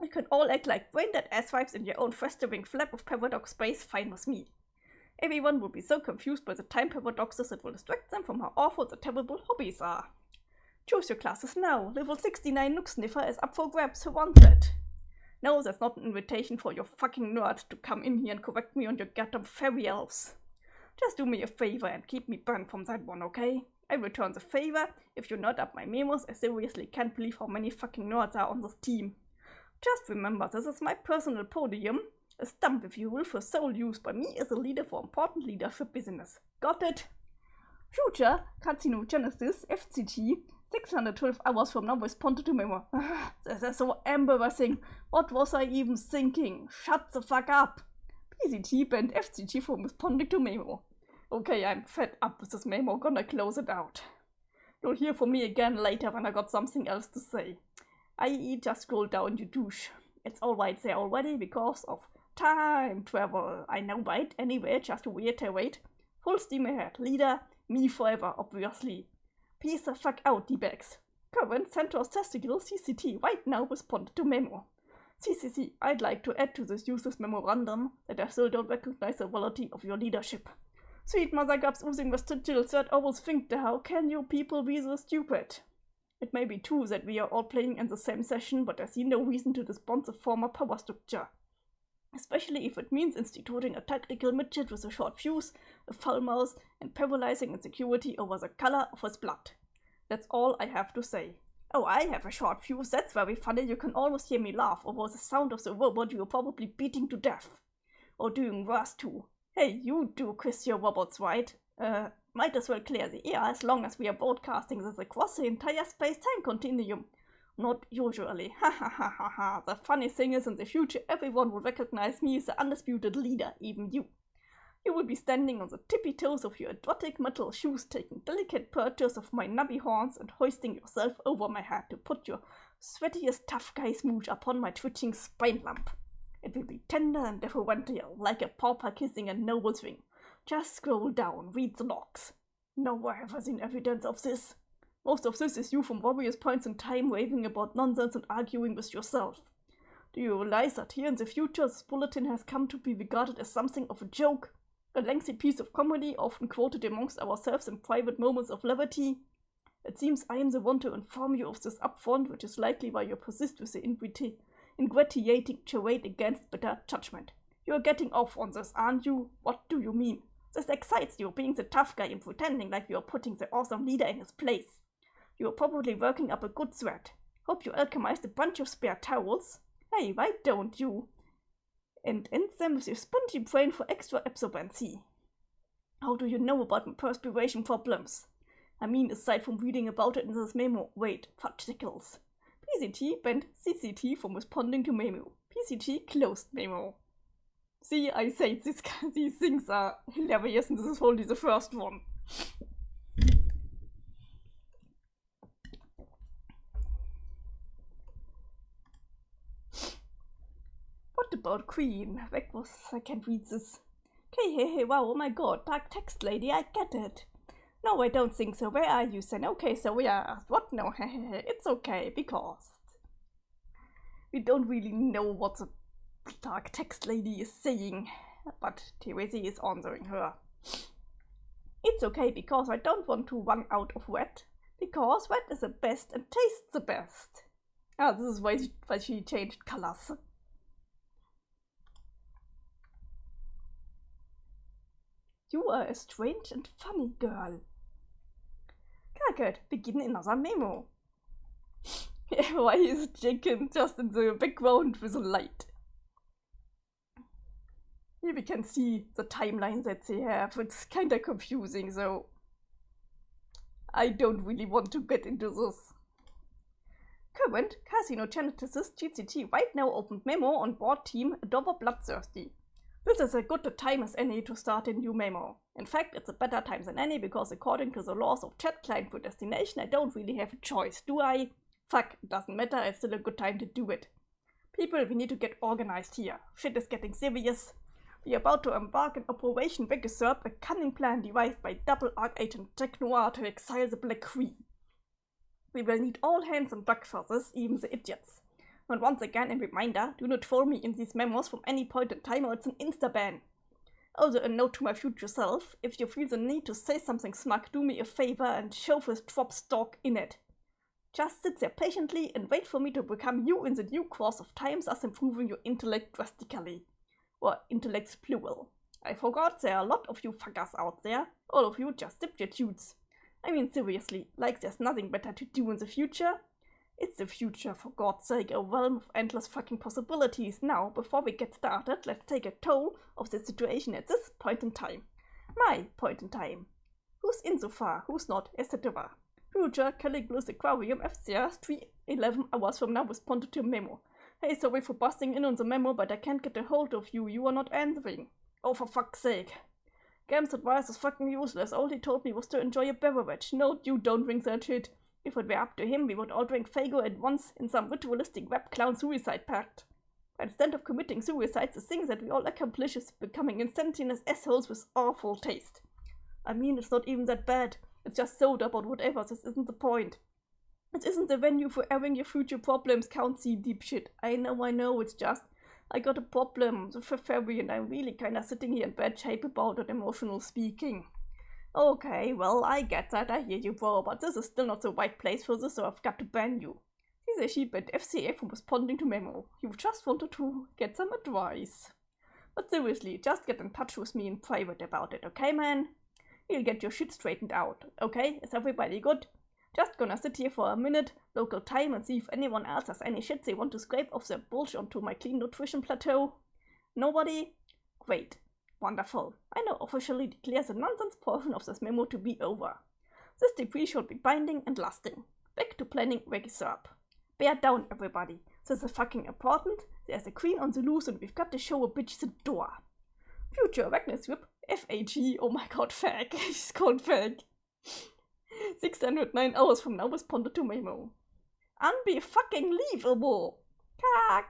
You can all act like brain-dead asswipes in your own festering flap of paradox space, fine with me. Everyone will be so confused by the time paradoxes it will distract them from how awful the terrible hobbies are. Choose your classes now. Level 69 Nook Sniffer is up for grabs. Who wants it? No, that's not an invitation for your fucking nerd to come in here and correct me on your goddamn fairy elves. Just do me a favor and keep me banned from that one, okay? I return the favor if you nerd up my memos. I seriously can't believe how many fucking nerds are on this team. Just remember, this is my personal podium. A stump, if you will, for sole use by me as a leader for important leadership business. Got it? Future Carcinogenesis FCT 612 hours from now responded to memo. This is so embarrassing. What was I even thinking? Shut the fuck up. PCT banned FCT from responding to memo. Okay, I'm fed up with this memo. Gonna close it out. You'll hear from me again later when I got something else to say. I.e. just scroll down, you douche. It's all right there already because of time travel. I know, right? Anyway, just to reiterate, full steam ahead. Leader, me forever, obviously. Peace the fuck out, D-bags. Current Centaur's testicle CCT right now responded to memo. CCC, I'd like to add to this useless memorandum that I still don't recognize the quality of your leadership. Sweet mother gubs oozing vestigials that always think that how can you people be so stupid? It may be true that we are all playing in the same session, but I see no reason to disband the former power structure. Especially if it means instituting a tactical midget with a short fuse, a foul mouth, and paralyzing insecurity over the color of his blood. That's all I have to say. Oh, I have a short fuse, that's very funny. You can almost hear me laugh over the sound of the robot you are probably beating to death. Or doing worse too. Hey, you do kiss your robots, right? Might as well clear the air as long as we are broadcasting this across the entire space-time continuum. Not usually. Ha ha ha ha ha. The funny thing is, in the future, everyone will recognize me as the undisputed leader, even you. You will be standing on the tippy toes of your exotic metal shoes, taking delicate purchase of my nubby horns and hoisting yourself over my head to put your sweatiest tough guy smooch upon my twitching spine lump. It will be tender and deferential, like a pauper kissing a noble's ring. Just scroll down, read the logs. No, I have seen evidence of this. Most of this is you from various points in time raving about nonsense and arguing with yourself. Do you realize that here in the future this bulletin has come to be regarded as something of a joke? A lengthy piece of comedy, often quoted amongst ourselves in private moments of levity? It seems I am the one to inform you of this upfront, which is likely why you persist with the ingratiating charade against better judgment. You are getting off on this, aren't you? What do you mean? This excites you, being the tough guy and pretending like you are putting the awesome leader in his place. You are probably working up a good thread. Hope you alchemized a bunch of spare towels. Hey, why don't you? And end them with your spongy brain for extra absorbency. How do you know about my perspiration problems? I mean, aside from reading about it in this memo. Wait, fudgesicles. PCT banned CCT from responding to memo. PCT closed memo. See, I said these things are hilarious, and this is only the first one. What about Queen? I can't read this. Hey, wow, oh my god, dark text lady, I get it. No, I don't think so. Where are you, Sen? Okay, so we are... What? No, it's okay, because we don't really know what the dark text lady is saying, but Therese is answering her. It's okay, because I don't want to run out of wet, because wet is the best and tastes the best. Ah, this is why she changed colors. You are a strange and funny girl. Good, begin another memo. Why is Jenkins just in the background with a light? Here we can see the timeline that they have. It's kinda confusing, so I don't really want to get into this. Current casino geneticist GCT right now opened memo on board team Adober Bloodthirsty. This is as good a time as any to start a new memo. In fact, it's a better time than any because according to the laws of chat client predestination, I don't really have a choice, do I? Fuck, it doesn't matter, it's still a good time to do it. People, we need to get organized here. Shit is getting serious. We are about to embark on Operation Vegasurp, a cunning plan devised by double Archagent Jack Noir to exile the Black Queen. We will need all hands on deck for this, even the idiots. And once again, a reminder, do not troll me in these memos from any point in time or it's an insta-ban. Also a note to my future self, if you feel the need to say something smug, do me a favor and shove this drop stock in it. Just sit there patiently and wait for me to become you in the due course of time, thus improving your intellect drastically. Or intellects plural. I forgot there are a lot of you fuckers out there, all of you just substitutes. I mean seriously, like there's nothing better to do in the future? It's the future, for God's sake, a realm of endless fucking possibilities. Now, before we get started, let's take a toll of the situation at this point in time. My point in time. Who's in so far, who's not, etc. Future, Caligula's Aquarium, FCR, 3:11 hours from now responded to a memo. Hey, sorry for busting in on the memo, but I can't get a hold of you, you are not answering. Oh, for fuck's sake. Gam's advice is fucking useless, all he told me was to enjoy a beverage. No, you don't drink that shit. If it were up to him, we would all drink Fago at once in some ritualistic web clown suicide pact. Instead of committing suicide, the thing that we all accomplish is becoming instantaneous assholes with awful taste. I mean, it's not even that bad. It's just soda, but whatever, this isn't the point. It isn't the venue for airing your future problems, Count C deep shit. I know, it's just, I got a problem, the February, and I'm really kinda sitting here in bad shape about it, emotional speaking. Okay, well, I get that, I hear you, bro, but this is still not the right place for this, so I've got to ban you. He's a sheep and FCA from responding to memo. You just wanted to get some advice. But seriously, just get in touch with me in private about it, okay, man? You'll get your shit straightened out, okay? Is everybody good? Just gonna sit here for a minute, local time, and see if anyone else has any shit they want to scrape off their bullshit onto my clean nutrition plateau. Nobody? Great. Wonderful. I now officially declare the nonsense portion of this memo to be over. This decree shall be binding and lasting. Back to planning Vegasurp. Bear down, everybody. This is fucking important. There's a queen on the loose and we've got to show a bitch the door. Future Wagner Whip FAG, oh my god, fag. He's called fag. 609 hours from now responded to memo. Unbe-fucking-leavable!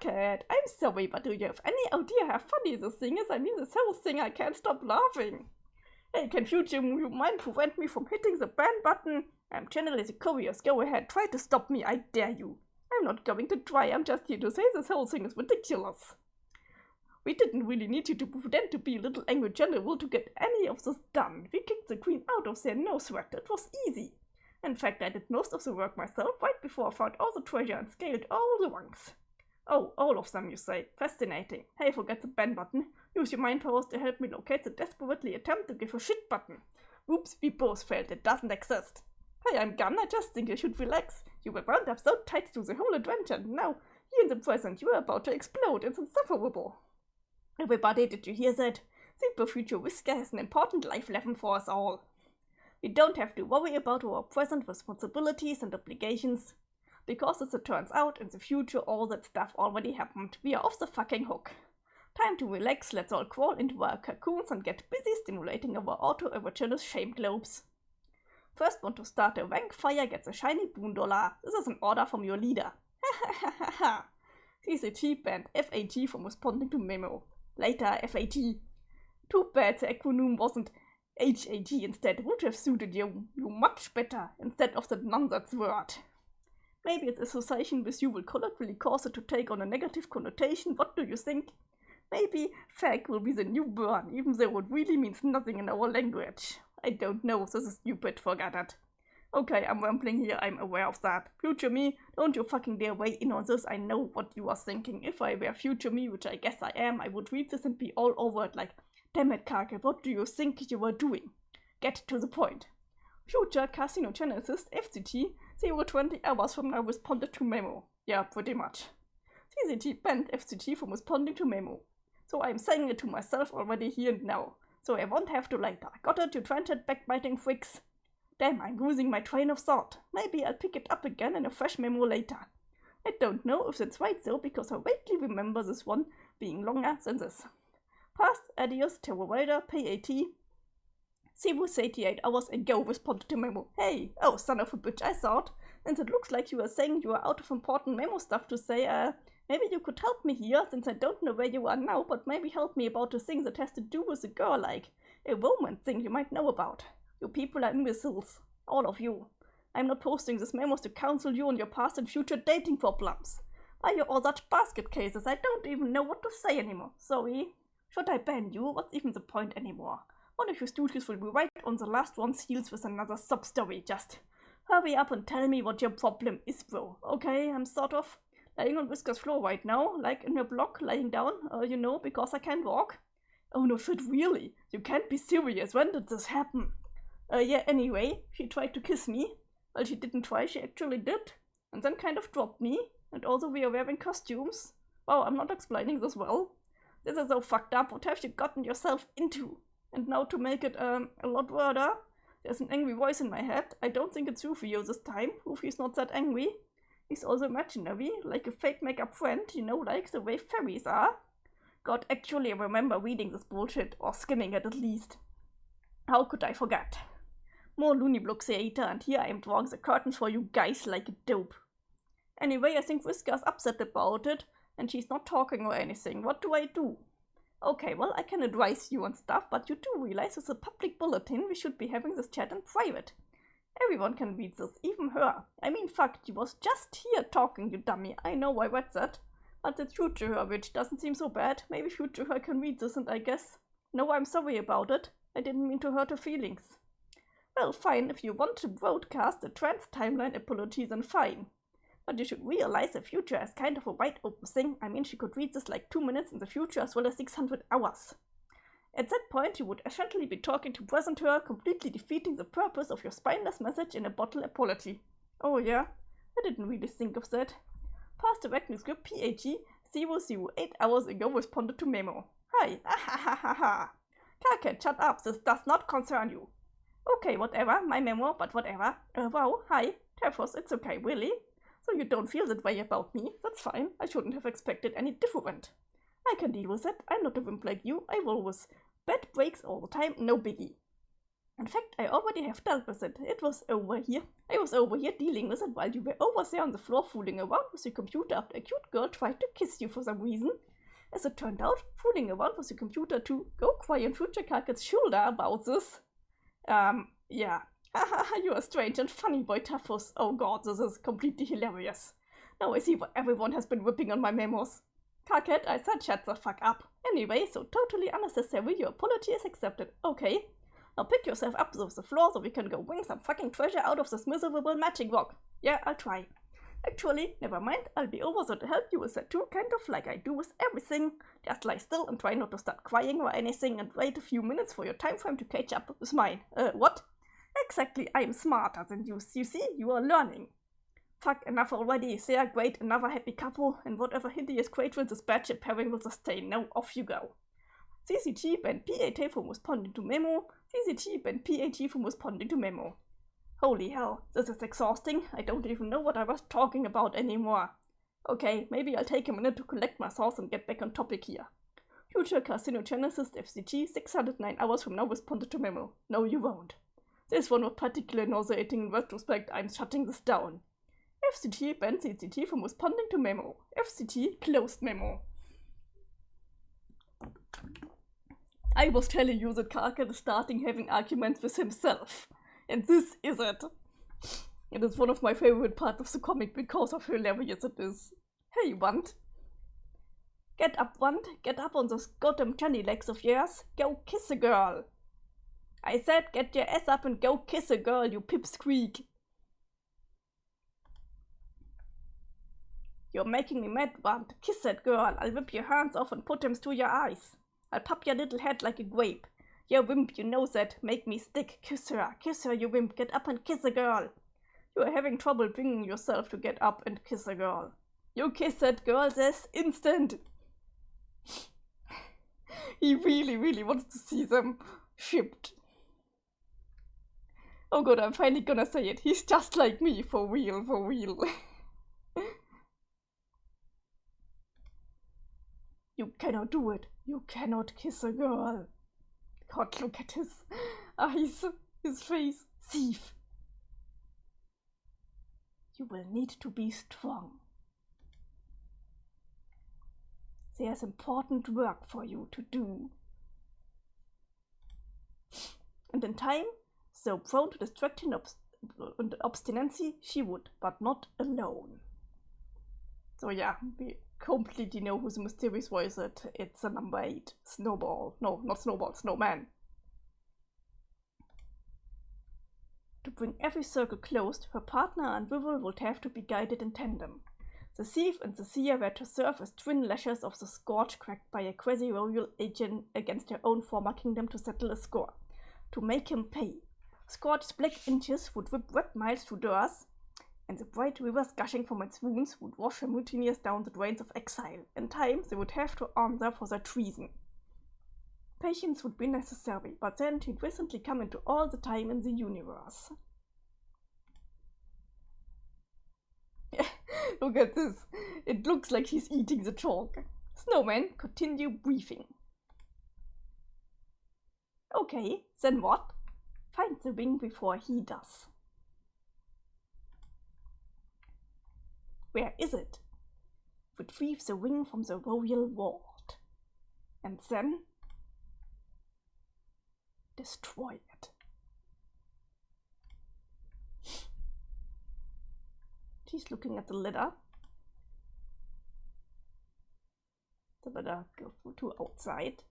Cat, I'm sorry, but do you have any idea how funny this thing is? I mean, this whole thing, I can't stop laughing. Hey, can you mind prevent me from hitting the ban button? I'm genuinely curious. Go ahead, try to stop me, I dare you. I'm not going to try, I'm just here to say this whole thing is ridiculous. We didn't really need you to pretend to be a little angry general to get any of this done. We kicked the queen out of there, no sweat. It was easy. In fact, I did most of the work myself right before I found all the treasure and scaled all the rungs. Oh, all of them, you say. Fascinating. Hey, forget the ban button. Use your mind powers to help me locate the desperately attempt to give a shit button. Oops, we both failed. It doesn't exist. Hey, I'm Gunn. I just think you should relax. You were wound up so tight to the whole adventure, and now, here in the present, you are about to explode. It's insufferable. Everybody, did you hear that? Super Future Whisker has an important life lesson for us all. We don't have to worry about our present responsibilities and obligations. Because as it turns out, in the future all that stuff already happened. We are off the fucking hook. Time to relax, let's all crawl into our cocoons and get busy stimulating our auto-erogenous shame globes. First one to start a rank fire gets a shiny boon dollar. This is an order from your leader. Ha ha ha ha ha. CCT banned FAG from responding to memo. Later, FAG. Too bad the acronym wasn't HAG instead. It would have suited you much better instead of that nonsense word. Maybe its association with you will colloquially cause it to take on a negative connotation. What do you think? Maybe fag will be the new burn, even though it really means nothing in our language. I don't know, this is stupid, forget it. Okay, I'm rambling here, I'm aware of that. Future me, don't you fucking dare weigh in on this, I know what you are thinking. If I were future me, which I guess I am, I would read this and be all over it like, damn it, Kake, what do you think you were doing? Get to the point. Future carcinogenesis FCT 020 hours from now responded to memo. Yeah, pretty much. CCT banned FCT from responding to memo. So I'm saying it to myself already here and now. So I won't have to later. Got it, you transit backbiting freaks? Damn, I'm losing my train of thought. Maybe I'll pick it up again in a fresh memo later. I don't know if that's right though, because I vaguely remember this one being longer than this. Past adios, Terror Rider, PAT. 038 hours ago responded to memo. Hey, oh son of a bitch, I thought. And it looks like you are saying you are out of important memo stuff to say, maybe you could help me here, since I don't know where you are now, but maybe help me about a thing that has to do with a girl, like a woman thing you might know about. You people are imbeciles. All of you. I'm not posting these memos to counsel you on your past and future dating problems. Why you all such basket cases? I don't even know what to say anymore. Sorry. Should I ban you? What's even the point anymore? One of you stooges will be right on the last one's heels with another sub-story. Just hurry up and tell me what your problem is, bro. Okay, I'm sort of lying on Whisker's floor right now, like in a block, lying down, you know, because I can't walk. Oh no shit, really? You can't be serious. When did this happen? Yeah, anyway, she tried to kiss me. Well, she didn't try, she actually did. And then kind of dropped me. And also we are wearing costumes. Wow, I'm not explaining this well. This is so fucked up. What have you gotten yourself into? And now to make it a lot worse, there's an angry voice in my head. I don't think it's Rufio this time. Rufio's not that angry. He's also imaginary, like a fake makeup friend, you know, like the way fairies are. God, actually I remember reading this bullshit, or skimming it at least. How could I forget? More Looney Block Theater, and here I am drawing the curtains for you guys like a dope. Anyway, I think Whisker's upset about it, and she's not talking or anything. What do I do? Okay, well, I can advise you and stuff, but you do realize with a public bulletin we should be having this chat in private. Everyone can read this, even her. I mean, fuck, you was just here talking, you dummy. I know I read that. But it's future her, which doesn't seem so bad. Maybe future her can read this, and I guess... No, I'm sorry about it. I didn't mean to hurt her feelings. Well, fine, if you want to broadcast the trans timeline apology, then fine. But you should realize the future is kind of a wide open thing. I mean, she could read this like 2 minutes in the future as well as 600 hours. At that point, you would essentially be talking to present her, completely defeating the purpose of your spineless message in a bottle apology. Oh yeah? I didn't really think of that. Past directing script PAG 008 hours ago responded to memo. Hi, ahahaha. Carcat, shut up, this does not concern you. Okay, whatever, my memo, but whatever. Wow, hi, Tefos, it's okay, really? So you don't feel that way about me? That's fine, I shouldn't have expected any different. I can deal with it, I'm not a wimp like you, I've always Bed breaks all the time, no biggie. In fact, I already have dealt with it. I was over here dealing with it while you were over there on the floor fooling around with your computer after a cute girl tried to kiss you for some reason. As it turned out, fooling around with your computer to go cry on Future Carca's shoulder about this. Yeah. Haha, you're a strange and funny boy, Taffus. Oh god, this is completely hilarious. Now I see why everyone has been ripping on my memos. Carcat, I said shut the fuck up. Anyway, so totally unnecessary, your apology is accepted. Okay. Now pick yourself up off the floor so we can go wring some fucking treasure out of this miserable magic rock. Yeah, I'll try. Actually, never mind, I'll be over so to help you with that too, kind of like I do with everything. Just lie still and try not to start crying or anything and wait a few minutes for your time frame to catch up with mine. What? Exactly, I'm smarter than you. You see, you are learning. Fuck, enough already. They are great, another happy couple, and whatever hideous creature this batshit pairing will sustain. Now off you go. CCG and PAT from responding to memo. CCG and PAT from responding to memo. Holy hell, this is exhausting. I don't even know what I was talking about anymore. Okay, maybe I'll take a minute to collect my thoughts and get back on topic here. Future carcinogenesis FCG 609 hours from now responded to memo. No, you won't. This one was particularly nauseating in retrospect. I'm shutting this down. FCG banned CCG from responding to memo. FCG closed memo. I was telling you that Karkat is starting having arguments with himself. And this is it. It is one of my favorite parts of the comic because of how hilarious it is. Hey, Want. Get up, Want. Get up on those goddamn Johnny legs of yours. Go kiss a girl. I said get your ass up and go kiss a girl, you pipsqueak. You're making me mad, Want. Kiss that girl. I'll rip your hands off and put them to your eyes. I'll pop your little head like a grape. You wimp, you know that. Make me stick. Kiss her, you wimp. Get up and kiss a girl. You are having trouble bringing yourself to get up and kiss a girl. You kiss that girl this instant. He really, really wants to see them shipped. Oh god, I'm finally gonna say it. He's just like me, for real, for real. You cannot do it. You cannot kiss a girl. God, look at his eyes, his face. Thief. You will need to be strong. There's important work for you to do. And in time, so prone to distraction and obstinacy, she would, but not alone. So yeah, we completely know who the mysterious voice is. It's a number 8. Snowball. No, not Snowball, Snowman. To bring every circle closed, her partner and rival would have to be guided in tandem. The thief and the seer were to serve as twin lashes of the scourge cracked by a quasi-royal agent against her own former kingdom to settle a score. To make him pay. Scourge's black inches would rip red miles through doors, and the bright rivers gushing from its wounds would wash her mutineers down the drains of exile. In time, they would have to answer for their treason. Patience would be necessary, but then she'd recently come into all the time in the universe. Look at this. It looks like he's eating the chalk. Snowman, continue briefing. Okay, then what? Find the ring before he does. Where is it? Retrieve the ring from the royal vault. And then destroy it. She's looking at the letter. The letter goes to outside.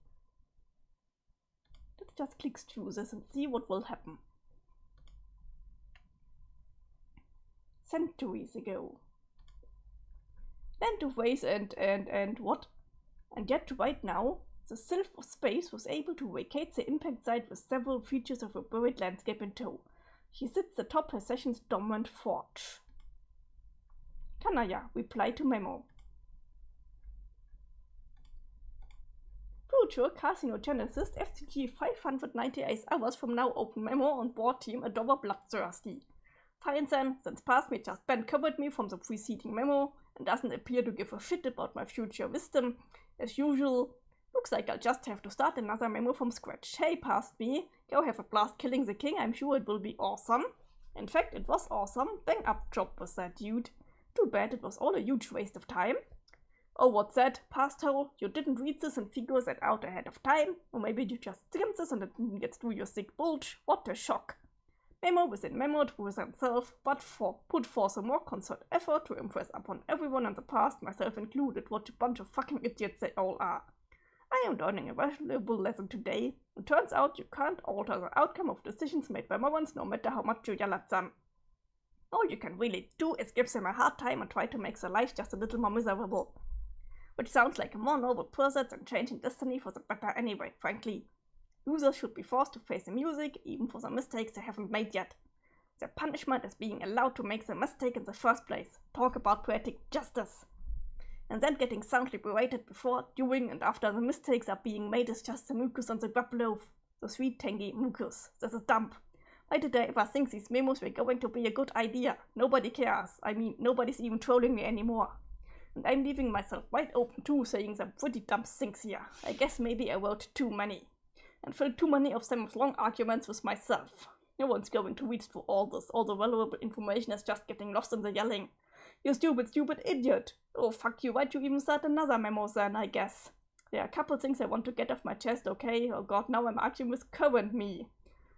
Let's just click through this and see what will happen. Centuries ago. Land of ways and what? And yet right now, the Sylph of Space was able to vacate the impact site with several features of a buried landscape in tow. He sits atop her session's dormant forge. Kanaya, reply to memo. Future carcinogenesis FCG 598 hours from now open memo on board team Adora Bloodthirsty. Fine then, since past me just Ben covered me from the preceding memo and doesn't appear to give a shit about my future wisdom. As usual, Looks like I'll just have to start another memo from scratch. Hey, past me, go have a blast killing the king, I'm sure it will be awesome. In fact, it was awesome. Bang up job with that dude. Too bad it was all a huge waste of time. Oh, what's that, pasthole? You didn't read this and figure that out ahead of time? Or maybe you just skimmed this and it didn't get through your sick bulge? What a shock. Memo within memo to himself, but put forth a more concerted effort to impress upon everyone in the past, myself included, what a bunch of fucking idiots they all are. I am learning a valuable lesson today. It turns out you can't alter the outcome of decisions made by morons no matter how much you yell at them. All you can really do is give them a hard time and try to make their life just a little more miserable. Which sounds like a more noble pursuit than changing destiny for the better anyway, frankly. Users should be forced to face the music, even for the mistakes they haven't made yet. Their punishment is being allowed to make the mistake in the first place. Talk about poetic justice. And then getting soundly berated before, during, and after the mistakes are being made is just the mucus on the grub loaf. The sweet, tangy mucus. This is dumb. Why did I ever think these memos were going to be a good idea? Nobody cares. I mean, nobody's even trolling me anymore. And I'm leaving myself wide open too, saying some pretty dumb things here. I guess maybe I wrote too many. And filled too many of them with long arguments with myself. No one's going to read through all this. All the valuable information is just getting lost in the yelling. You stupid, stupid idiot! Oh, fuck you, why'd you even start another memo then, I guess? There are a couple things I want to get off my chest, okay? Oh god, now I'm arguing with current me.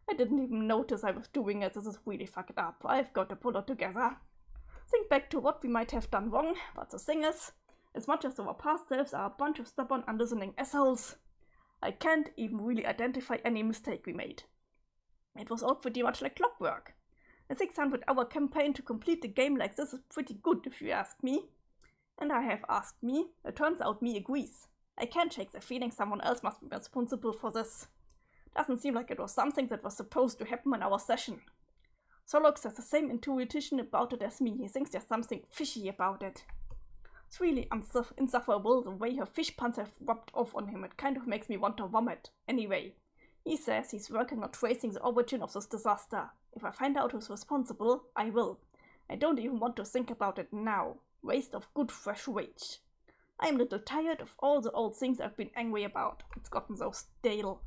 I didn't even notice I was doing it. This is really fucked up. I've got to pull it together. Think back to what we might have done wrong, but the thing is, as much as our past selves are a bunch of stubborn, unlistening assholes, I can't even really identify any mistake we made. It was all pretty much like clockwork. A 600-hour campaign to complete the game like this is pretty good if you ask me. And I have asked me. It turns out me agrees. I can't shake the feeling someone else must be responsible for this. Doesn't seem like it was something that was supposed to happen in our session. Solok has the same intuition about it as me. He thinks there's something fishy about it. It's really insufferable the way her fish puns have rubbed off on him. It kind of makes me want to vomit. Anyway, he says he's working on tracing the origin of this disaster. If I find out who's responsible, I will. I don't even want to think about it now. Waste of good fresh rage. I am a little tired of all the old things I've been angry about. It's gotten so stale.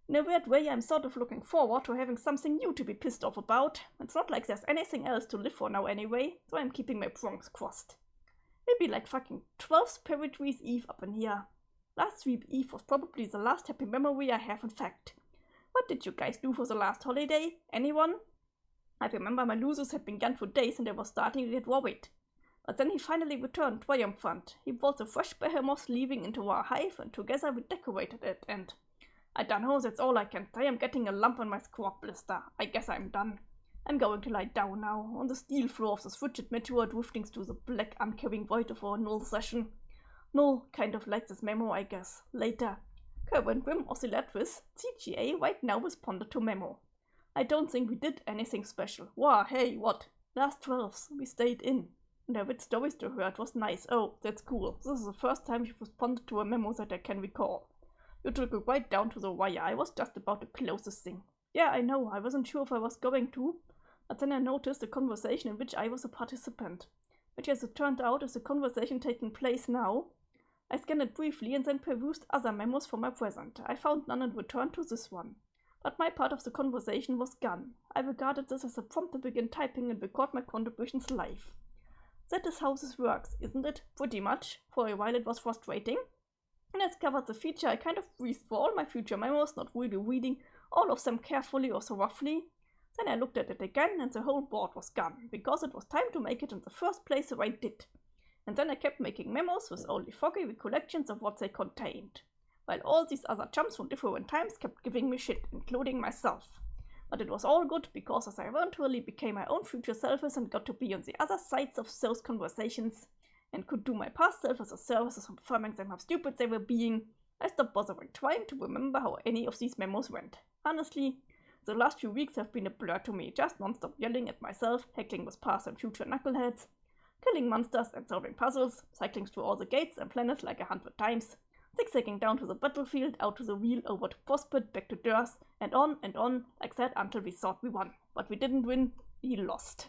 In a weird way, I'm sort of looking forward to having something new to be pissed off about. It's not like there's anything else to live for now anyway, so I'm keeping my prongs crossed. Maybe like fucking 12 Spiritree's Eve up in here. Last sweep Eve was probably the last happy memory I have in fact. What did you guys do for the last holiday? Anyone? I remember my losers had been gone for days and I was starting to get worried. But then he finally returned triumphant. He brought the fresh behemoth leaving into our hive and together we decorated it and... I don't know, that's all I can say. I'm getting a lump on my squab blister. I guess I'm done. I'm going to lie down now, on the steel floor of this frigid meteor drifting through the black uncaring void of our null session. Null kind of likes this memo, I guess. Later. Current Grim Oscillatrice, CGA, right now responded to memo. I don't think we did anything special. Wow, hey, what? Last 12s, we stayed in. And I read stories to her, it was nice. Oh, that's cool. This is the first time she responded to a memo that I can recall. You took it right down to the wire. I was just about to close this thing. Yeah, I know, I wasn't sure if I was going to. But then I noticed a conversation in which I was a participant. Which, as it turned out, is a conversation taking place now. I scanned it briefly and then perused other memos from my present. I found none and returned to this one. But my part of the conversation was gone. I regarded this as a prompt to begin typing and record my contributions live. That is how this works, isn't it? Pretty much. For a while it was frustrating. When I discovered the feature, I kind of breezed for all my future memos, not really reading all of them carefully or so roughly. Then I looked at it again and the whole board was gone, because it was time to make it in the first place so I did. And then I kept making memos with only foggy recollections of what they contained, while all these other chumps from different times kept giving me shit, including myself. But it was all good, because as I eventually became my own future selves and got to be on the other sides of those conversations, and could do my past self as a service of confirming them how stupid they were being, I stopped bothering trying to remember how any of these memos went. Honestly, the last few weeks have been a blur to me, just non-stop yelling at myself, heckling with past and future knuckleheads, killing monsters and solving puzzles, cycling through all the gates and planets like 100 times, zigzagging down to the battlefield, out to the wheel, over to Prospect, back to Durs, and on like that until we thought we won. But we didn't win, we lost.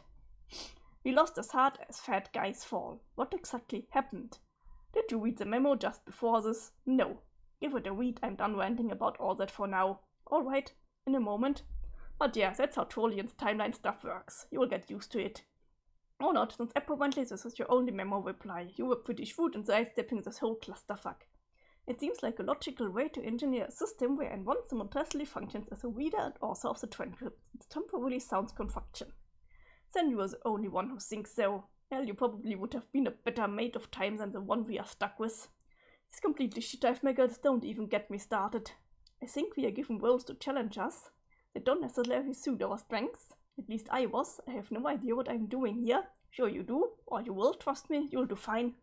We lost as hard as fat guys fall. What exactly happened? Did you read the memo just before this? No. Give it a read, I'm done ranting about all that for now. Alright, in a moment. But yeah, that's how Trollian's timeline stuff works. You'll get used to it. Or not, since apparently this is your only memo reply. You were pretty shrewd in sidestepping this whole clusterfuck. It seems like a logical way to engineer a system where N1 simultaneously functions as a reader and author of the transcript. It temporarily sounds construction. Then you are the only one who thinks so. Well, you probably would have been a better mate of time than the one we are stuck with. These completely shit-dive megas don't even get me started. I think we are given roles to challenge us. They don't necessarily suit our strengths. At least I was. I have no idea what I'm doing here. Sure you do, or you will, trust me, you'll do fine.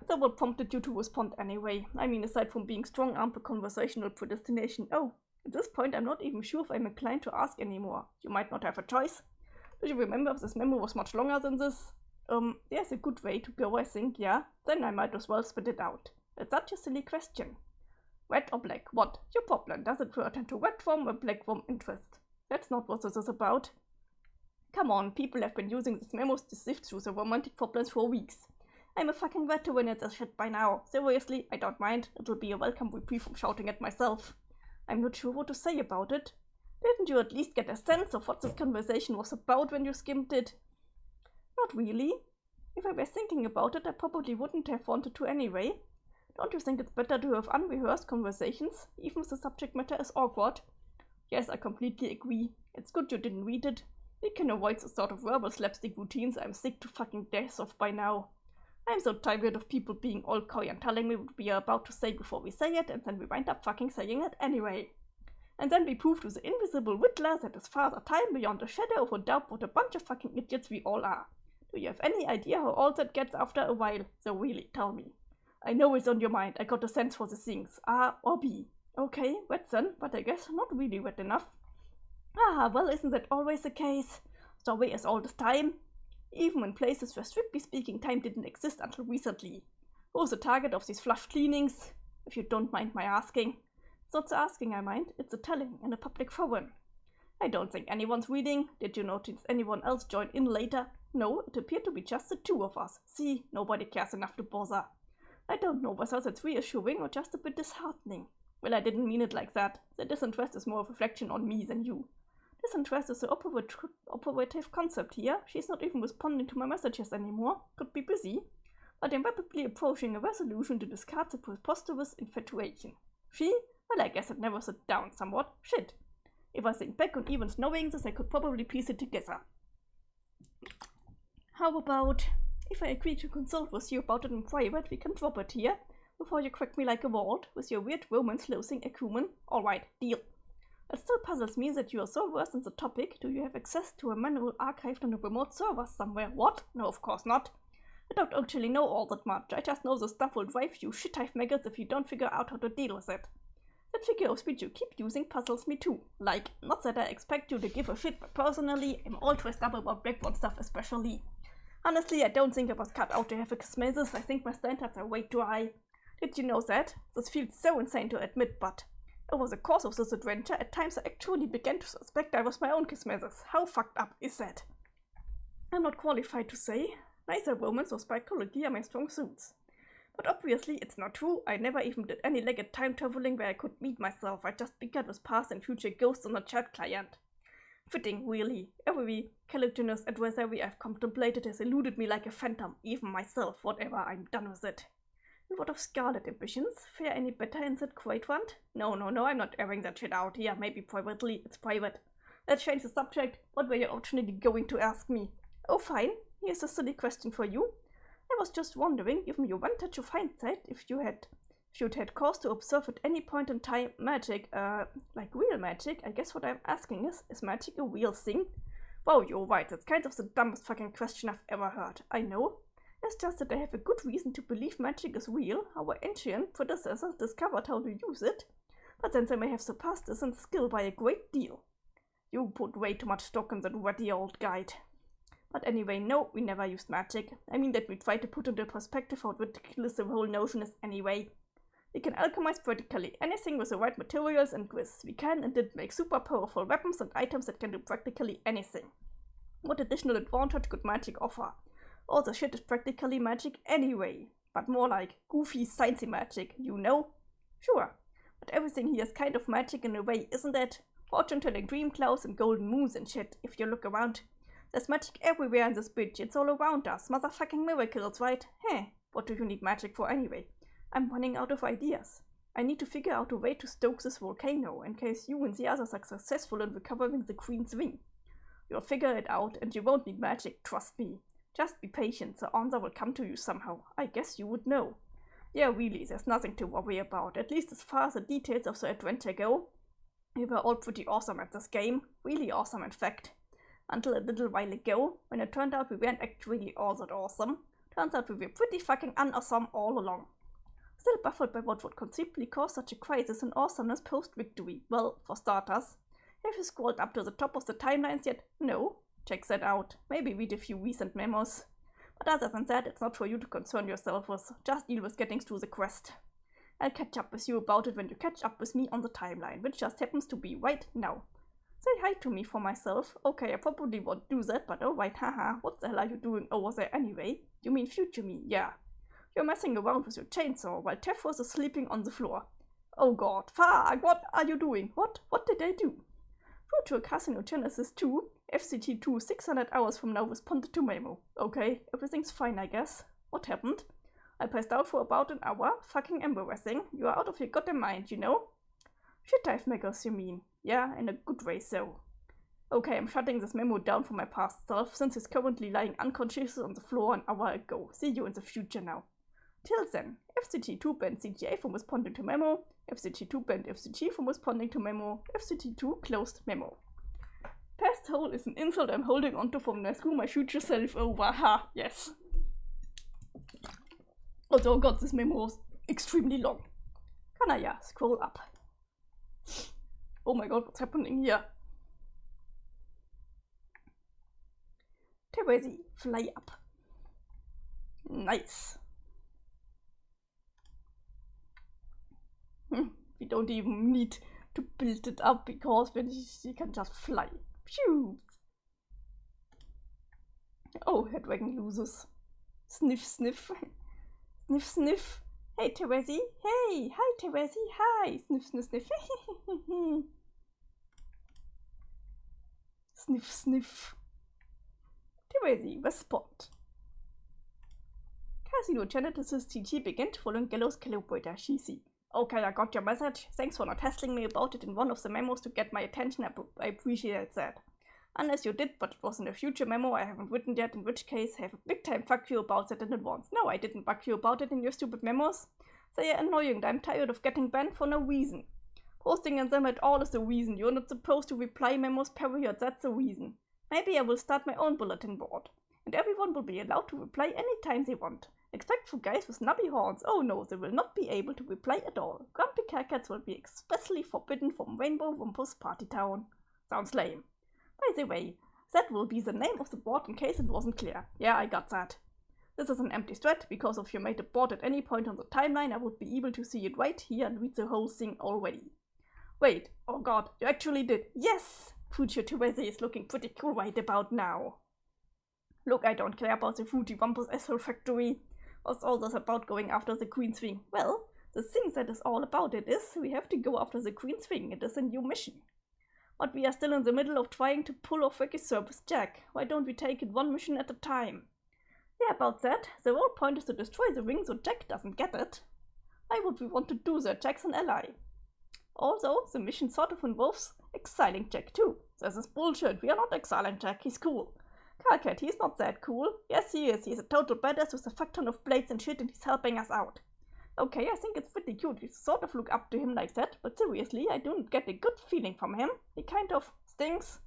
So what prompted you to respond anyway? I mean, aside from being strong-armed for conversational predestination. Oh, at this point I'm not even sure if I'm inclined to ask anymore. You might not have a choice. Do you remember if this memo was much longer than this? There's a good way to go, I think, yeah? Then I might as well spit it out. It's such a silly question. Red or black? What? Your problem. Does it pertain to red form or black form interest? That's not what this is about. Come on, people have been using these memos to sift through the romantic problems for weeks. I'm a fucking veteran at this shit by now. Seriously, I don't mind. It'll be a welcome reprieve from shouting at myself. I'm not sure what to say about it. Didn't you at least get a sense of what this conversation was about when you skimmed it? Not really. If I were thinking about it, I probably wouldn't have wanted to anyway. Don't you think it's better to have unrehearsed conversations, even if the subject matter is awkward? Yes, I completely agree. It's good you didn't read it. We can avoid the sort of verbal slapstick routines I'm sick to fucking death of by now. I'm so tired of people being all coy and telling me what we are about to say before we say it, and then we wind up fucking saying it anyway. And then we prove to the invisible Whittler that is Father Time beyond a shadow of a doubt what a bunch of fucking idiots we all are. Do you have any idea how all that gets after a while? So really, tell me. I know it's on your mind, I got a sense for the things. A or B. Okay, wet then, but I guess not really wet enough. Ah, well, isn't that always the case? Story as old as time. Even in places where strictly speaking time didn't exist until recently. Who's the target of these flush cleanings? If you don't mind my asking. It's not the asking I mind, it's the telling in a public forum. I don't think anyone's reading. Did you notice anyone else join in later? No, it appeared to be just the two of us. See, nobody cares enough to bother. I don't know whether that's reassuring or just a bit disheartening. Well, I didn't mean it like that. The disinterest is more a reflection on me than you. Disinterest is the operative concept here. She's not even responding to my messages anymore. Could be busy. But I'm rapidly approaching a resolution to discard the preposterous infatuation. She? Well, I guess it narrows it down somewhat. Shit. If I think back on even knowing this, I could probably piece it together. How about, if I agree to consult with you about it in private, we can drop it here, before you crack me like a wart, with your weird romance-loathing acumen? Alright, deal. It still puzzles me that you are so versed in the topic. Do you have access to a manual archived on a remote server somewhere? What? No, of course not. I don't actually know all that much. I just know the stuff will drive you shit-hive maggots if you don't figure out how to deal with it. That figure of speech you keep using puzzles me too. Like, not that I expect you to give a shit, but personally, I'm all dressed up about Blackboard stuff especially. Honestly, I don't think I was cut out to have a cosmesis. I think my standards are way too high. Did you know that? This feels so insane to admit, but over the course of this adventure, at times I actually began to suspect I was my own cosmesis. How fucked up is that? I'm not qualified to say. Neither romance or psychology are my strong suits. But obviously it's not true. I never even did any legged time traveling where I could meet myself. I just began with past and future ghosts on a chat client. Fitting, really. Every calatinous adversary I've contemplated has eluded me like a phantom, even myself, whatever, I'm done with it. And what of scarlet ambitions? Fare any better in that great one? No, I'm not airing that shit out here, maybe privately, it's private. Let's change the subject. What were you actually going to ask me? Oh fine, here's a silly question for you. I was just wondering, given your one touch of hindsight, if you'd had cause to observe at any point in time magic, like real magic. I guess what I'm asking is magic a real thing? Wow, you're right, that's kind of the dumbest fucking question I've ever heard. I know. It's just that I have a good reason to believe magic is real. Our ancient predecessors discovered how to use it, but then they may have surpassed us in skill by a great deal. You put way too much stock in that ratty old guide. But anyway, no, we never used magic. I mean that we try to put into perspective how ridiculous the whole notion is anyway. We can alchemize practically anything with the right materials and grids. We can and did make super powerful weapons and items that can do practically anything. What additional advantage could magic offer? All the shit is practically magic anyway, but more like goofy, sciencey magic, you know? Sure. But everything here is kind of magic in a way, isn't it? Fortune-telling dream clouds and golden moons and shit, if you look around. There's magic everywhere in this bitch, it's all around us. Motherfucking miracles, right? Heh, what do you need magic for anyway? I'm running out of ideas. I need to figure out a way to stoke this volcano, in case you and the others are successful in recovering the Queen's ring. You'll figure it out, and you won't need magic, trust me. Just be patient, the answer will come to you somehow. I guess you would know. Yeah, really, there's nothing to worry about, at least as far as the details of the adventure go. We were all pretty awesome at this game, really awesome in fact. Until a little while ago, when it turned out we weren't actually all that awesome. Turns out we were pretty fucking unawesome all along. Still baffled by what would conceivably cause such a crisis in awesomeness post-victory. Well, for starters, have you scrolled up to the top of the timelines yet? No? Check that out. Maybe read a few recent memos. But other than that, it's not for you to concern yourself with. Just deal with getting through the quest. I'll catch up with you about it when you catch up with me on the timeline, which just happens to be right now. Say hi to me for myself. Okay, I probably won't do that, but alright, haha. What the hell are you doing over there anyway? You mean future me? Yeah. You're messing around with your chainsaw while Tefros is sleeping on the floor. Oh god, fuck, what are you doing? What did I do? Future Carcinogenesis 2, FCT2 600 hours from now responded to memo. Okay, everything's fine I guess. What happened? I passed out for about an hour. Fucking embarrassing. You are out of your goddamn mind, you know? Shit dive megas, you mean? Yeah, in a good way so. Okay, I'm shutting this memo down for my past self, since he's currently lying unconscious on the floor an hour ago. See you in the future now. Till then, FCT2 banned CGA from responding to memo, FCT2 banned FCG from responding to memo, FCT2 closed memo. Past hole is an insult I'm holding onto from when I screw my future self over. Ha, yes. Oh god, this memo is extremely long. Can I scroll up? Oh my god, what's happening here? Terezi, fly up. Nice. We don't even need to build it up because she can just fly. Phew. Oh, her dragon loses. Sniff, sniff. Sniff, sniff. Hey, Terezi. Hey, hi, Terezi. Hi. Sniff, sniff, sniff. Sniff, sniff. Terezi, respond. Carcinogenesis TG began following Gallows Calibrator, she see. Okay, I got your message. Thanks for not hassling me about it in one of the memos to get my attention. I appreciate that. Unless you did, but it was in a future memo I haven't written yet, in which case have a big time fuck you about that in advance. No, I didn't bug you about it in your stupid memos. They are annoying and I'm tired of getting banned for no reason. Posting in them at all is the reason. You're not supposed to reply memos, period. That's the reason. Maybe I will start my own bulletin board. And everyone will be allowed to reply anytime they want. Except for guys with snubby horns. Oh no, they will not be able to reply at all. Grumpy Carcats will be expressly forbidden from Rainbow Rumpus Party Town. Sounds lame. By the way, that will be the name of the board in case it wasn't clear. Yeah, I got that. This is an empty thread, because if you made a board at any point on the timeline, I would be able to see it right here and read the whole thing already. Wait, oh god, you actually did. Yes! Future Terezi is looking pretty cool right about now. Look, I don't care about the Fruity Rumpus Asshole Factory. What's all this about going after the Queen's Ring? Well, the thing that is all about it is we have to go after the Queen's Ring. It is a new mission. But we are still in the middle of trying to pull off Ricky's service Jack. Why don't we take it one mission at a time? Yeah, about that. The whole point is to destroy the ring so Jack doesn't get it. Why would we want to do that? Jack's an ally. Also, the mission sort of involves exiling Jack too. This is bullshit. We are not exiling Jack. He's cool. Carcat, he's not that cool. Yes, he is. He's a total badass with a fuck ton of blades and shit and he's helping us out. Okay, I think it's pretty cute. We sort of look up to him like that, but seriously, I don't get a good feeling from him. He kind of stinks.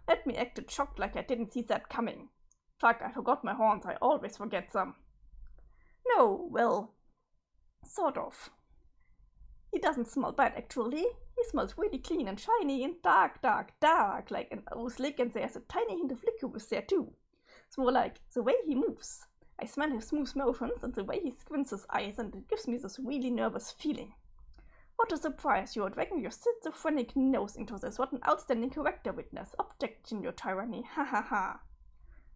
Let me act shocked like I didn't see that coming. Fuck, I forgot my horns. I always forget them. No, well, sort of. He doesn't smell bad, actually. He smells really clean and shiny and dark, dark, dark, like an old slick, and there's a tiny hint of licorice there too. It's more like the way he moves. I smell his smooth motions and the way he squints his eyes, and it gives me this really nervous feeling. What a surprise, you are dragging your schizophrenic nose into this. What an outstanding character witness. Objection, your tyranny. Ha ha ha.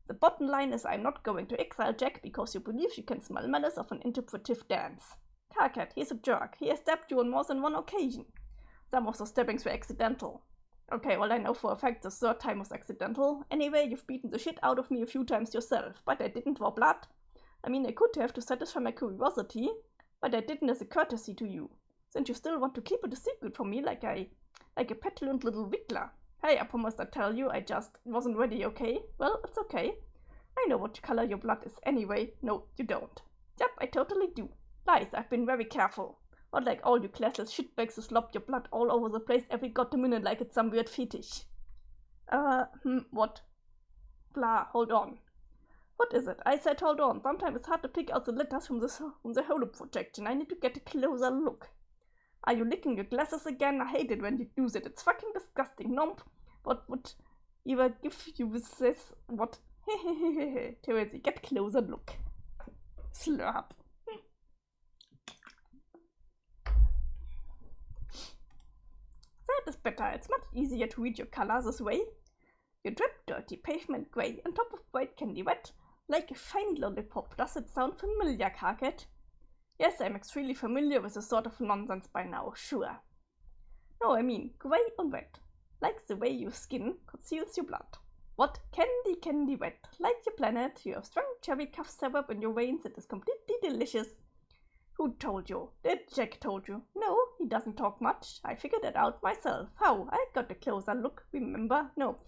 The bottom line is I'm not going to exile Jack because you believe you can smell malice of an interpretive dance. Carcat, he's a jerk. He has stabbed you on more than one occasion. Some of the stabbings were accidental. Okay, well I know for a fact the third time was accidental. Anyway, you've beaten the shit out of me a few times yourself, but I didn't draw blood. I mean, I could have to satisfy my curiosity, but I didn't as a courtesy to you. Since you still want to keep it a secret from me like a petulant little wiggler. Hey, I promised I'd tell you, I just wasn't ready, okay? Well, it's okay. I know what color your blood is anyway. No, you don't. Yep, I totally do. Lies, I've been very careful. Not like all you classless shitbags who slop your blood all over the place every goddamn minute like it's some weird fetish. What? Blah, hold on. What is it? I said hold on. Sometimes it's hard to pick out the letters from the holo projection. I need to get a closer look. Are you licking your glasses again? I hate it when you do that. It's fucking disgusting. Nomp. What would even give you with this? What? Hehehehe. Teresi, get closer look. Slurp. That is better. It's much easier to read your color this way. You drip dirty pavement grey on top of white candy wet, like a shiny lollipop. Does it sound familiar, Carcat? Yes, I'm extremely familiar with this sort of nonsense by now, sure. No, I mean grey on wet, like the way your skin conceals your blood. What? Candy wet, like your planet. You have strong cherry cough syrup in your veins. It is completely delicious. Who told you? Did Jack told you? No, he doesn't talk much. I figured it out myself. How? I got a closer look, remember? No,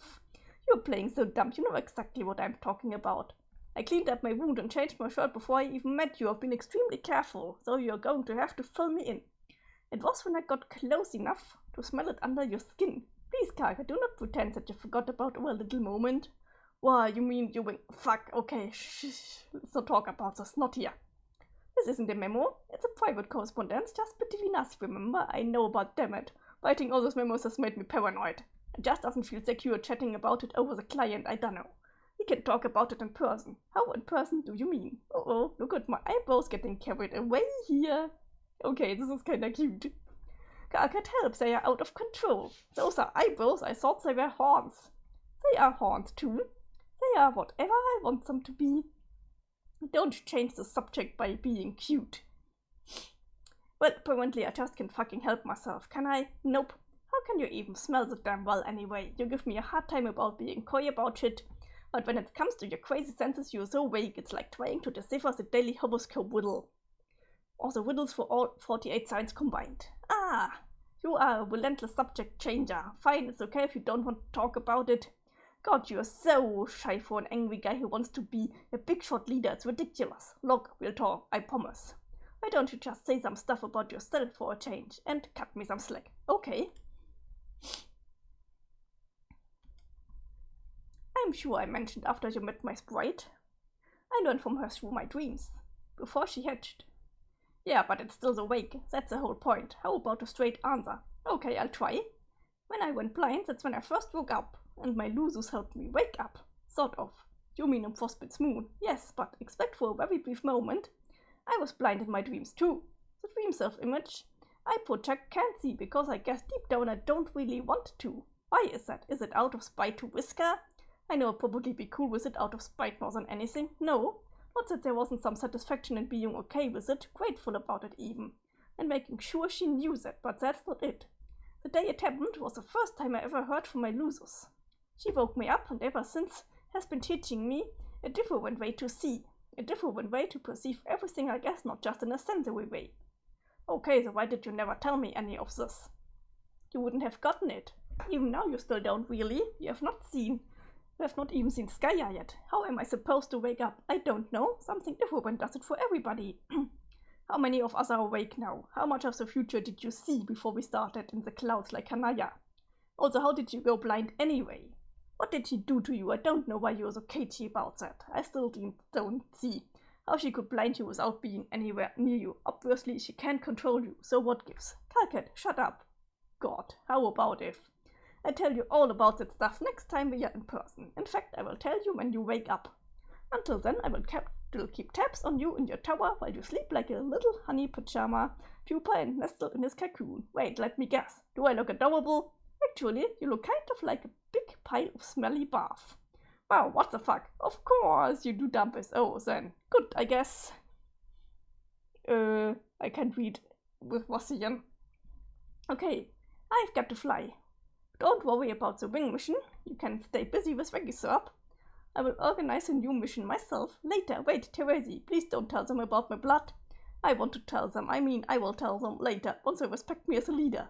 you're playing so dumb. You know exactly what I'm talking about. I cleaned up my wound and changed my shirt before I even met you. I've been extremely careful, so you're going to have to fill me in. It was when I got close enough to smell it under your skin. Please, Kaka, do not pretend that you forgot about our little moment. Why, you mean you went— Fuck, okay, shh, let's not talk about this, not here. This isn't a memo, it's a private correspondence just between us, remember? I know, but damn it, writing all those memos has made me paranoid. It just doesn't feel secure chatting about it over the client, I don't know. We can talk about it in person. How in person do you mean? Uh-oh, look at my eyebrows getting carried away here. Okay, this is kinda cute. Carcat helps, they are out of control. Those are eyebrows, I thought they were horns. They are horns too. They are whatever I want them to be. Don't change the subject by being cute. Well, apparently I just can't fucking help myself, can I? Nope. How can you even smell the damn well anyway? You give me a hard time about being coy about shit, but when it comes to your crazy senses, you're so vague, it's like trying to decipher the daily horoscope riddle. Or the riddles for all 48 signs combined. Ah, you are a relentless subject changer. Fine, it's okay if you don't want to talk about it. God, you're so shy for an angry guy who wants to be a big shot leader. It's ridiculous. Look, we'll talk, I promise. Why don't you just say some stuff about yourself for a change and cut me some slack? Okay. I'm sure I mentioned after you met my sprite. I learned from her through my dreams, before she hatched. Yeah, but it's still awake. That's the whole point. How about a straight answer? Okay, I'll try. When I went blind, that's when I first woke up, and my Luzus helped me wake up. Sort of. You mean in Frostbit's moon? Yes, but except for a very brief moment, I was blind in my dreams too. The dream self-image I project can't see because I guess deep down I don't really want to. Why is that? Is it out of spite to Whisker? I know I'd probably be cool with it out of spite more than anything. No, not that there wasn't some satisfaction in being okay with it, grateful about it even, and making sure she knew that, but that's not it. The day it happened was the first time I ever heard from my Luzus. She woke me up and ever since has been teaching me a different way to see, a different way to perceive everything, I guess, not just in a sensory way. Okay, so why did you never tell me any of this? You wouldn't have gotten it. Even now you still don't really. You have not even seen Skya yet. How am I supposed to wake up? I don't know. Something different does it for everybody. How many of us are awake now? How much of the future did you see before we started in the clouds like Kanaya? Also, how did you go blind anyway? What did she do to you? I don't know why you were so cagey about that. I still don't see how she could blind you without being anywhere near you. Obviously, she can't control you, so what gives? Carcat, shut up. God, how about if I tell you all about that stuff next time we are in person? In fact, I will tell you when you wake up. Until then, I will keep tabs on you in your tower while you sleep like a little honey pajama pupa and nestled in his cocoon. Wait, let me guess. Do I look adorable? Actually, you look kind of like a big pile of smelly bath. Wow, what the fuck? Of course you do dump SO then. Good, I guess. I can't read with Russian. Okay, I've got to fly. Don't worry about the wing mission. You can stay busy with Regisurb. I will organize a new mission myself later. Wait, Therese, please don't tell them about my blood. I want to tell them. I mean, I will tell them later, once they respect me as a leader.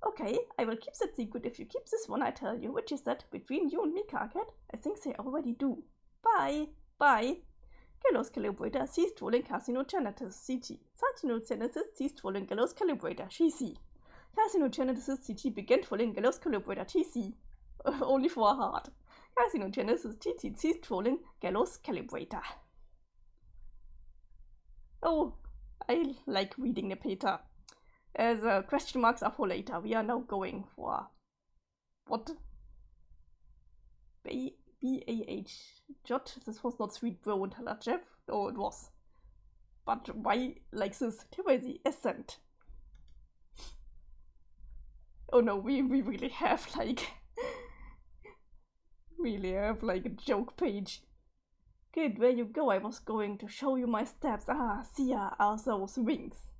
Okay, I will keep that secret if you keep this one I tell you, which is that between you and me, Carcat, I think they already do. Bye. Bye. Gallows Calibrator ceased rolling Carcinogenesis, CT. Carcinogenesis ceased rolling Gallows Calibrator, GC. Carcinogenesis CT began rolling Gallows Calibrator, TC. Only for a heart. Carcinogenesis TT ceased rolling Gallows Calibrator. Oh, I like reading the paper. The question marks are for later. We are now going for what? B-A-H. Jot. This was not Sweet Bro and Jeff. Oh, it was. But why like this? Therese, ascent. Oh no, we really have like a joke page. Good, there you go. I was going to show you my steps. Ah, see ya, are those wings.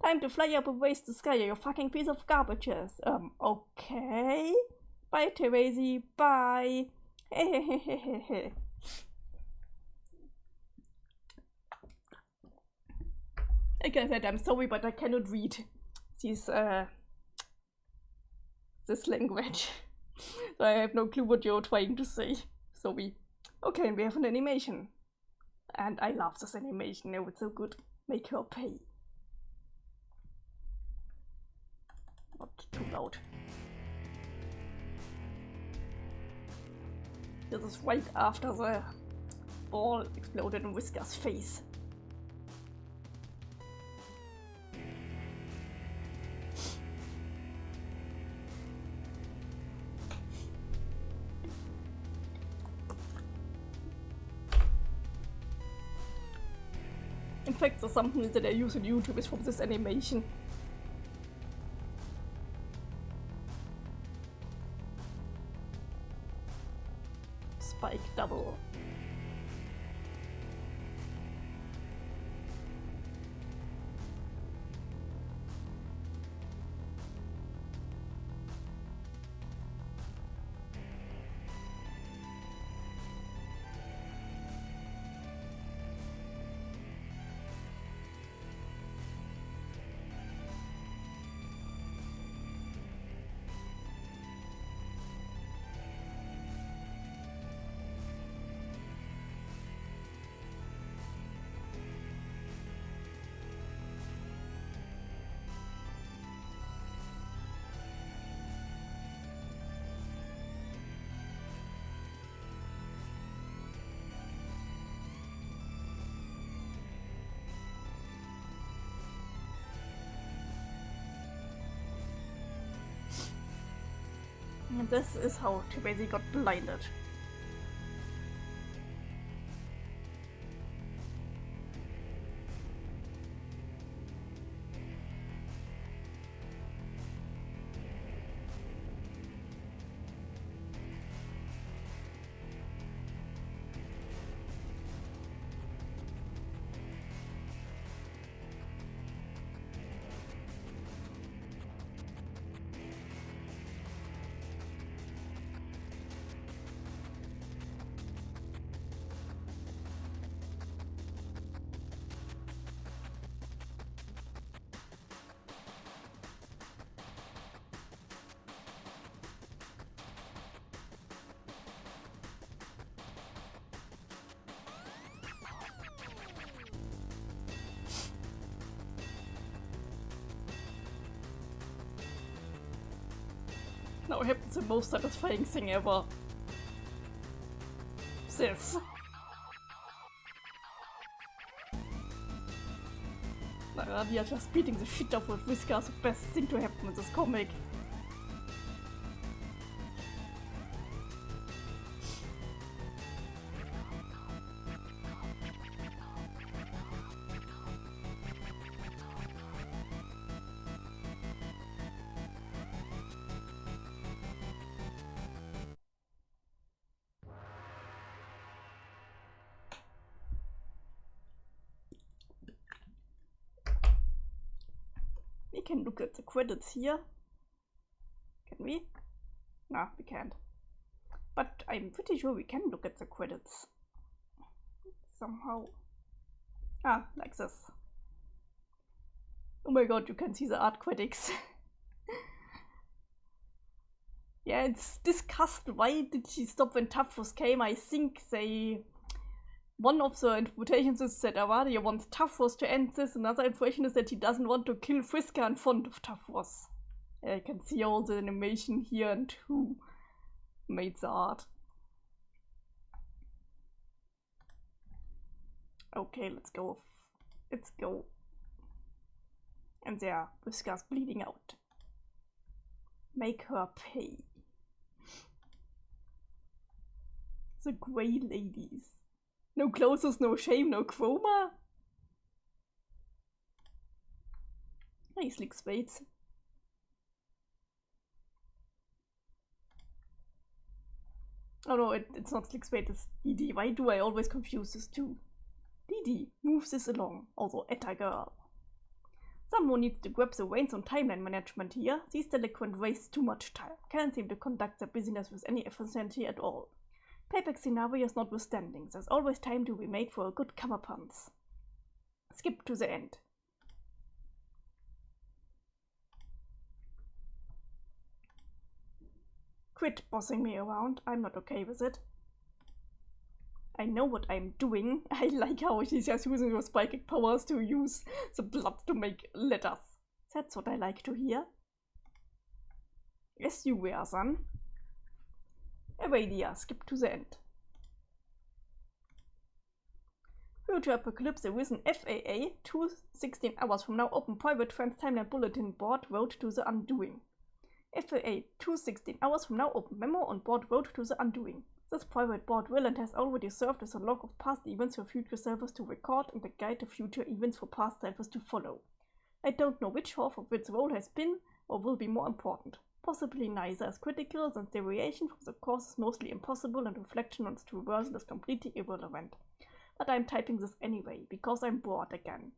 Time to fly up a waste to sky, you fucking piece of garbages. Okay. Bye, Therese. Bye. Hehehehe. Like I said, I'm sorry, but I cannot read this language. So I have no clue what you're trying to say. Sorry. Okay, we have an animation. And I love this animation. Oh, it's so good. Make her pay. Not too loud. This is right after the ball exploded in Whisker's face. In fact, the thumbnail that I use on YouTube is from this animation. Spike double. And this is how Therese got blinded. Now happens the most satisfying thing ever. This. Nadia just beating the shit out of Whisker is the best thing to happen in this comic. can look at the credits here. Can we? No, we can't. But I'm pretty sure we can look at the credits. Somehow. Ah, like this. Oh my god, you can see the art critics. Yeah, it's discussed why did she stop when Tafros came. I think one of the interpretations is that Avadia wants Tafros to end this. Another interpretation is that he doesn't want to kill Friska in front of Tafros. I can see all the animation here and who made the art. Okay, let's go. Let's go. And there, Friska's bleeding out. Make her pay. The grey ladies. No clothes, no shame, no chroma. Hey, Slick Spades. Oh no, it's not Slick Spade, it's Didi. Why do I always confuse this two? Didi, move this along. Also, Etta girl. Someone needs to grab the reins on timeline management here. These delinquents waste too much time. Can't seem to conduct their business with any efficiency at all. Payback scenarios notwithstanding, there's always time to be made for a good cummerbunds. Skip to the end. Quit bossing me around, I'm not okay with it. I know what I'm doing. I like how she's just using her psychic powers to use the blood to make letters. That's what I like to hear. Yes, you were, son. Avadia, skip to the end. Future Apocalypse Arisen FAA 16 hours from now open private trans timeline bulletin board road to the undoing. FAA 16 hours from now open memo on board road to the undoing. This private board will and has already served as a log of past events for future servers to record and a guide to future events for past servers to follow. I don't know which half of its role has been or will be more important. Possibly neither, as critical since deviation from the course is mostly impossible and reflection on its reversal is completely irrelevant. But I'm typing this anyway, because I'm bored again.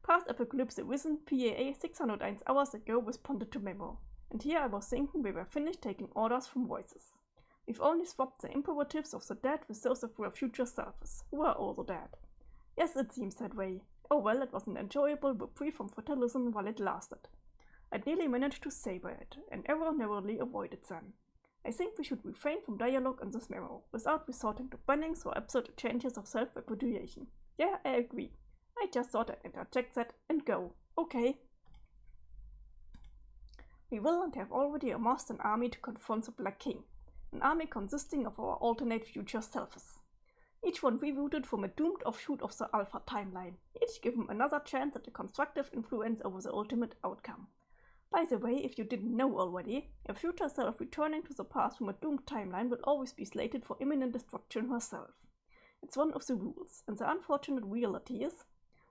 Past Apocalypse Arisen, PAA 601 hours ago responded to memo. And here I was thinking we were finished taking orders from voices. We've only swapped the imperatives of the dead with those of our future selves, who are also dead. Yes, it seems that way. Oh well, it was an enjoyable reprieve from fatalism while it lasted. I nearly managed to savor it, and error narrowly avoided them. I think we should refrain from dialogue in this memo, without resorting to bannings or absurd changes of self-repudiation. Yeah, I agree. I just thought I'd interject that and go. Okay. We will and have already amassed an army to confront the Black King. An army consisting of our alternate future selves. Each one rebooted from a doomed offshoot of the Alpha timeline, each given another chance at a constructive influence over the ultimate outcome. By the way, if you didn't know already, a future self returning to the past from a doomed timeline will always be slated for imminent destruction herself. It's one of the rules, and the unfortunate reality is,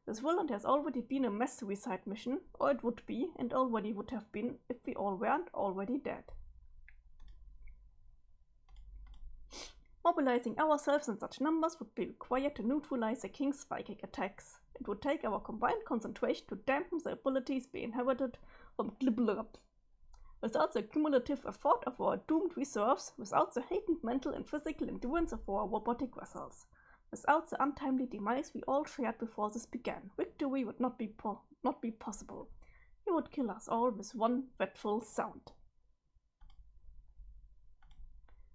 this will and has already been a mass suicide mission, or it would be, and already would have been, if we all weren't already dead. Mobilizing ourselves in such numbers would be required to neutralize the King's psychic attacks. It would take our combined concentration to dampen the abilities we inherited from Glibbleraps. Without the cumulative effort of our doomed reserves, without the heightened mental and physical endurance of our robotic vessels, without the untimely demise we all shared before this began, victory would not be possible. He would kill us all with one dreadful sound.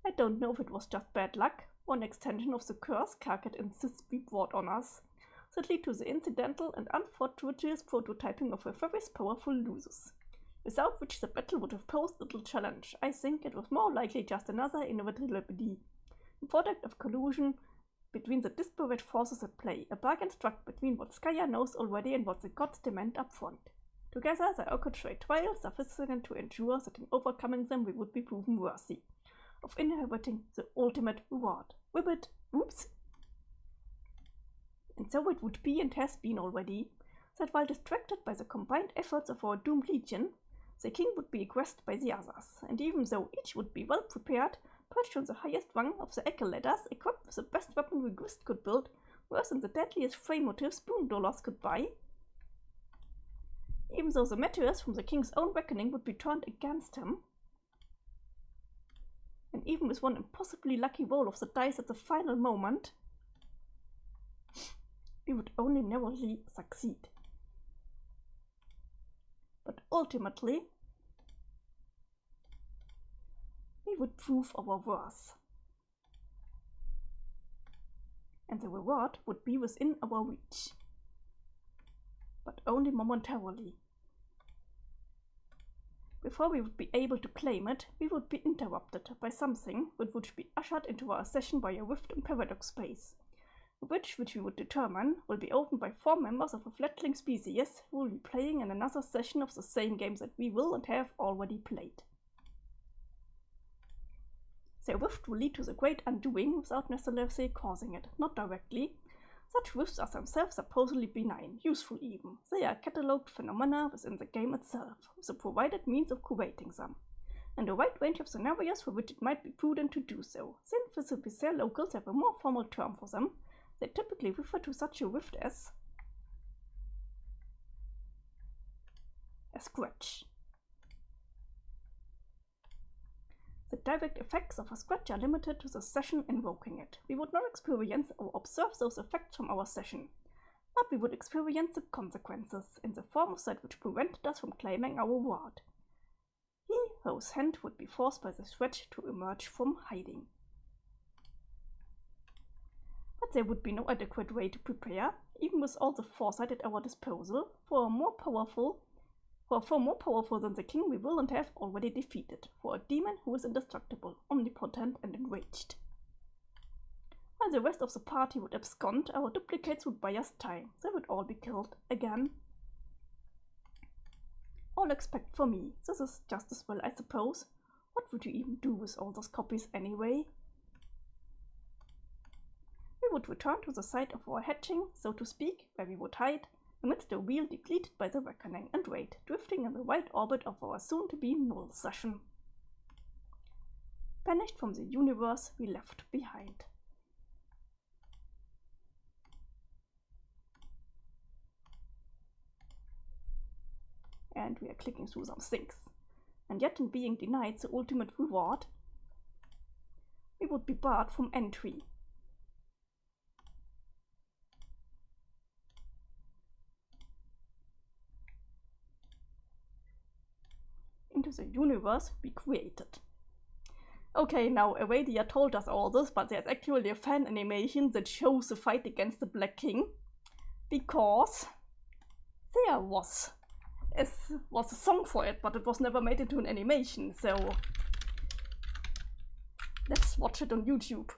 I don't know if it was just bad luck, or an extension of the curse Karkat insists be brought on us, that lead to the incidental and unfortuitous prototyping of a very powerful losers, without which the battle would have posed little challenge. I think it was more likely just another inevitability, a product of collusion between the disparate forces at play, a bargain struck between what Skya knows already and what the gods demand up front. Together they orchestrate trials sufficient to ensure that in overcoming them we would be proven worthy of inheriting the ultimate reward. Ribbit, oops. And so it would be and has been already, that while distracted by the combined efforts of our doomed legion, the king would be aggressed by the others, and even though each would be well prepared, perched on the highest rung of the Echo ladders, equipped with the best weaponry Grist could build, worse than the deadliest frame motives Spoon Dollars could buy, Even though the meteors from the king's own reckoning would be turned against him, and even with one impossibly lucky roll of the dice at the final moment, we would only narrowly succeed. But ultimately, we would prove our worth. And the reward would be within our reach. But only momentarily. Before we would be able to claim it, we would be interrupted by something which would be ushered into our session by a rift in paradox space, which we would determine will be opened by 4 members of a fledgling species who will be playing in another session of the same game that we will and have already played. The rift will lead to the great undoing without necessarily causing it, not directly. Such rifts are themselves supposedly benign, useful even. They are catalogued phenomena within the game itself, with the provided means of curating them, and a wide range of scenarios for which it might be prudent to do so. Since the bizarre locals have a more formal term for them, they typically refer to such a rift as a scratch. The direct effects of a scratch are limited to the session invoking it. We would not experience or observe those effects from our session, but we would experience the consequences in the form of that which prevented us from claiming our reward. He whose hand would be forced by the scratch to emerge from hiding. But there would be no adequate way to prepare, even with all the foresight at our disposal, for more powerful than the king we will and have already defeated, for a demon who is indestructible, omnipotent, and enraged. While the rest of the party would abscond, our duplicates would buy us time. They would all be killed again. All except for me. This is just as well, I suppose. What would you even do with all those copies anyway? We would return to the site of our hatching, so to speak, where we would hide, amidst a wheel depleted by the reckoning, and wait, drifting in the wide orbit of our soon-to-be null session. Banished from the universe we left behind. And we are clicking through some things. And yet in being denied the ultimate reward, we would be barred from entry. Into the universe we created. Okay, now Aradia told us all this, but there's actually a fan animation that shows the fight against the Black King, because there was a song for it, but it was never made into an animation, so let's watch it on YouTube.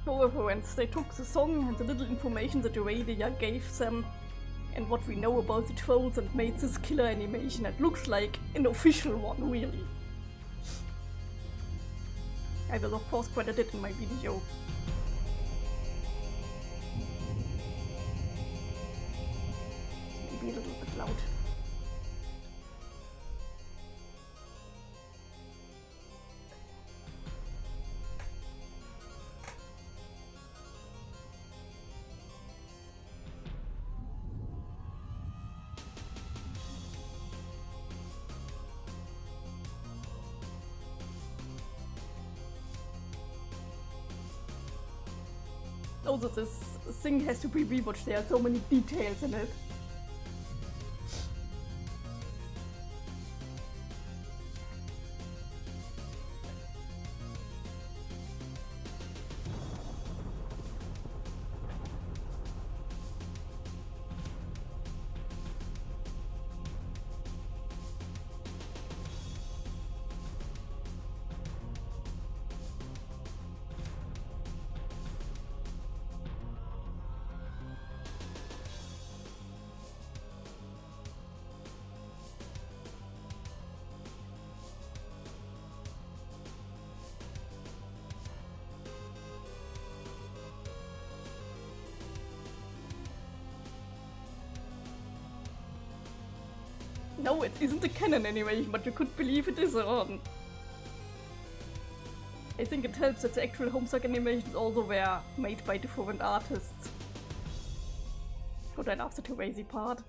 For reference, they took the song and the little information that Aradia gave them and what we know about the trolls and made this killer animation that looks like an official one, really. I will of course credit it in my video. Maybe a little bit loud. Also, this thing has to be rewatched, there are so many details in it. No, it isn't a canon animation, but you could believe it is on. I think it helps that the actual Homestuck animations also were made by different artists. But I love the Teresi part.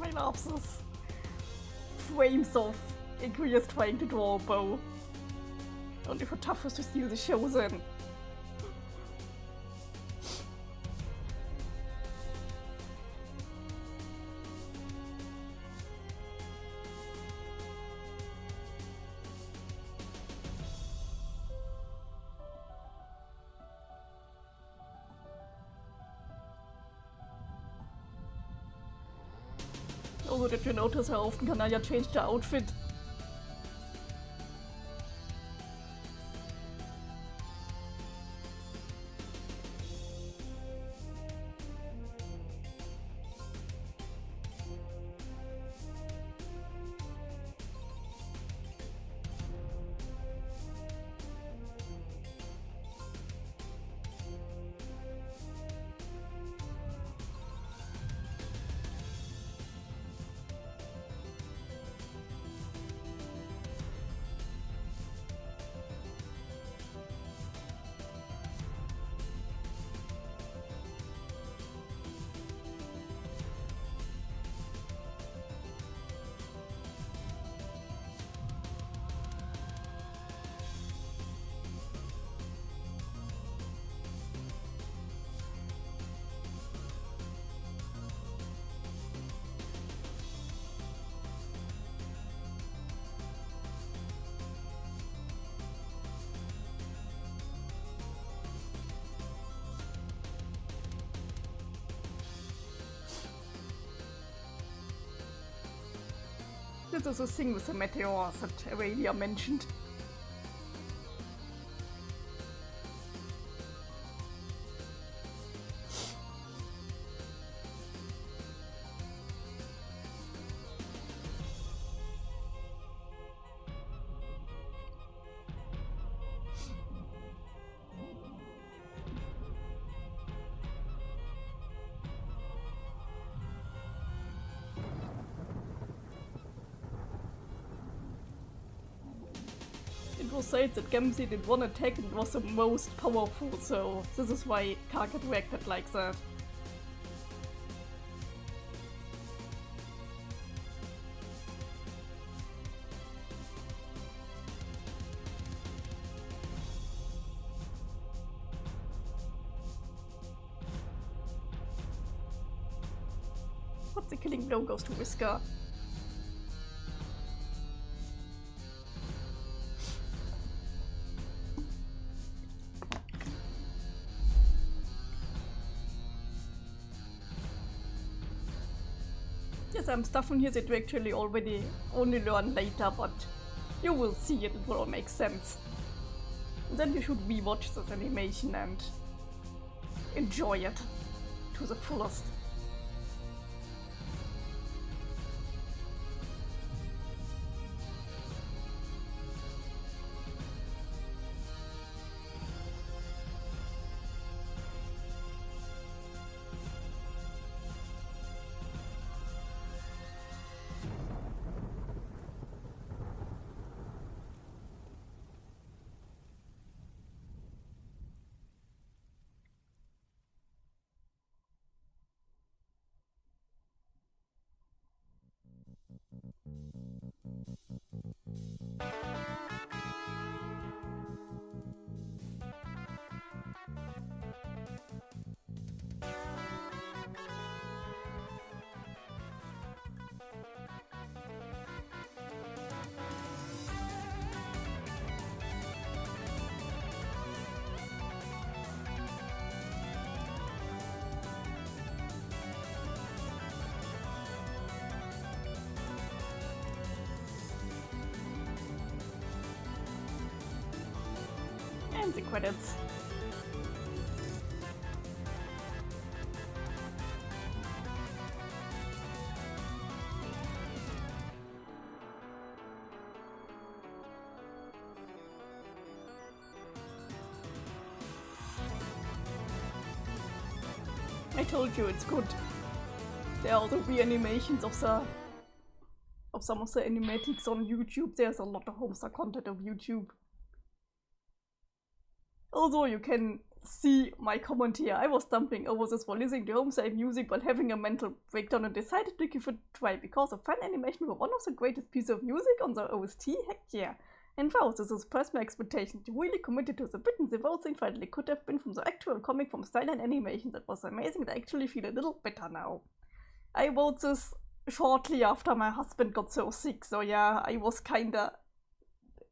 I love this frames of Aquarius trying to draw a bow. Only for toughest to steal the Chosen. Also, did you notice how often Kanaya changed her outfit? This is a thing with the meteors that Aurelia mentioned. It was said that Gamzee did one attack and was the most powerful, so this is why Karkat reacted like that. But the killing blow goes to Whisker. Some stuff in here that you actually already only learn later, but you will see it, it will all make sense. And then you should rewatch this animation and enjoy it to the fullest. the credits. I told you it's good. There are also re-animations of some of the animatics on YouTube. There's a lot of Homestuck content on YouTube. Although you can see my comment here, I was stumbling over this while listening to Homestuck music while having a mental breakdown and decided to give it a try because of fan animation were one of the greatest pieces of music on the OST. Heck yeah! And wow, this is past my expectations. You really committed to the bit and the whole thing finally could have been from the actual comic from style and animation. That was amazing and I actually feel a little better now. I wrote this shortly after my husband got so sick, so yeah, I was kinda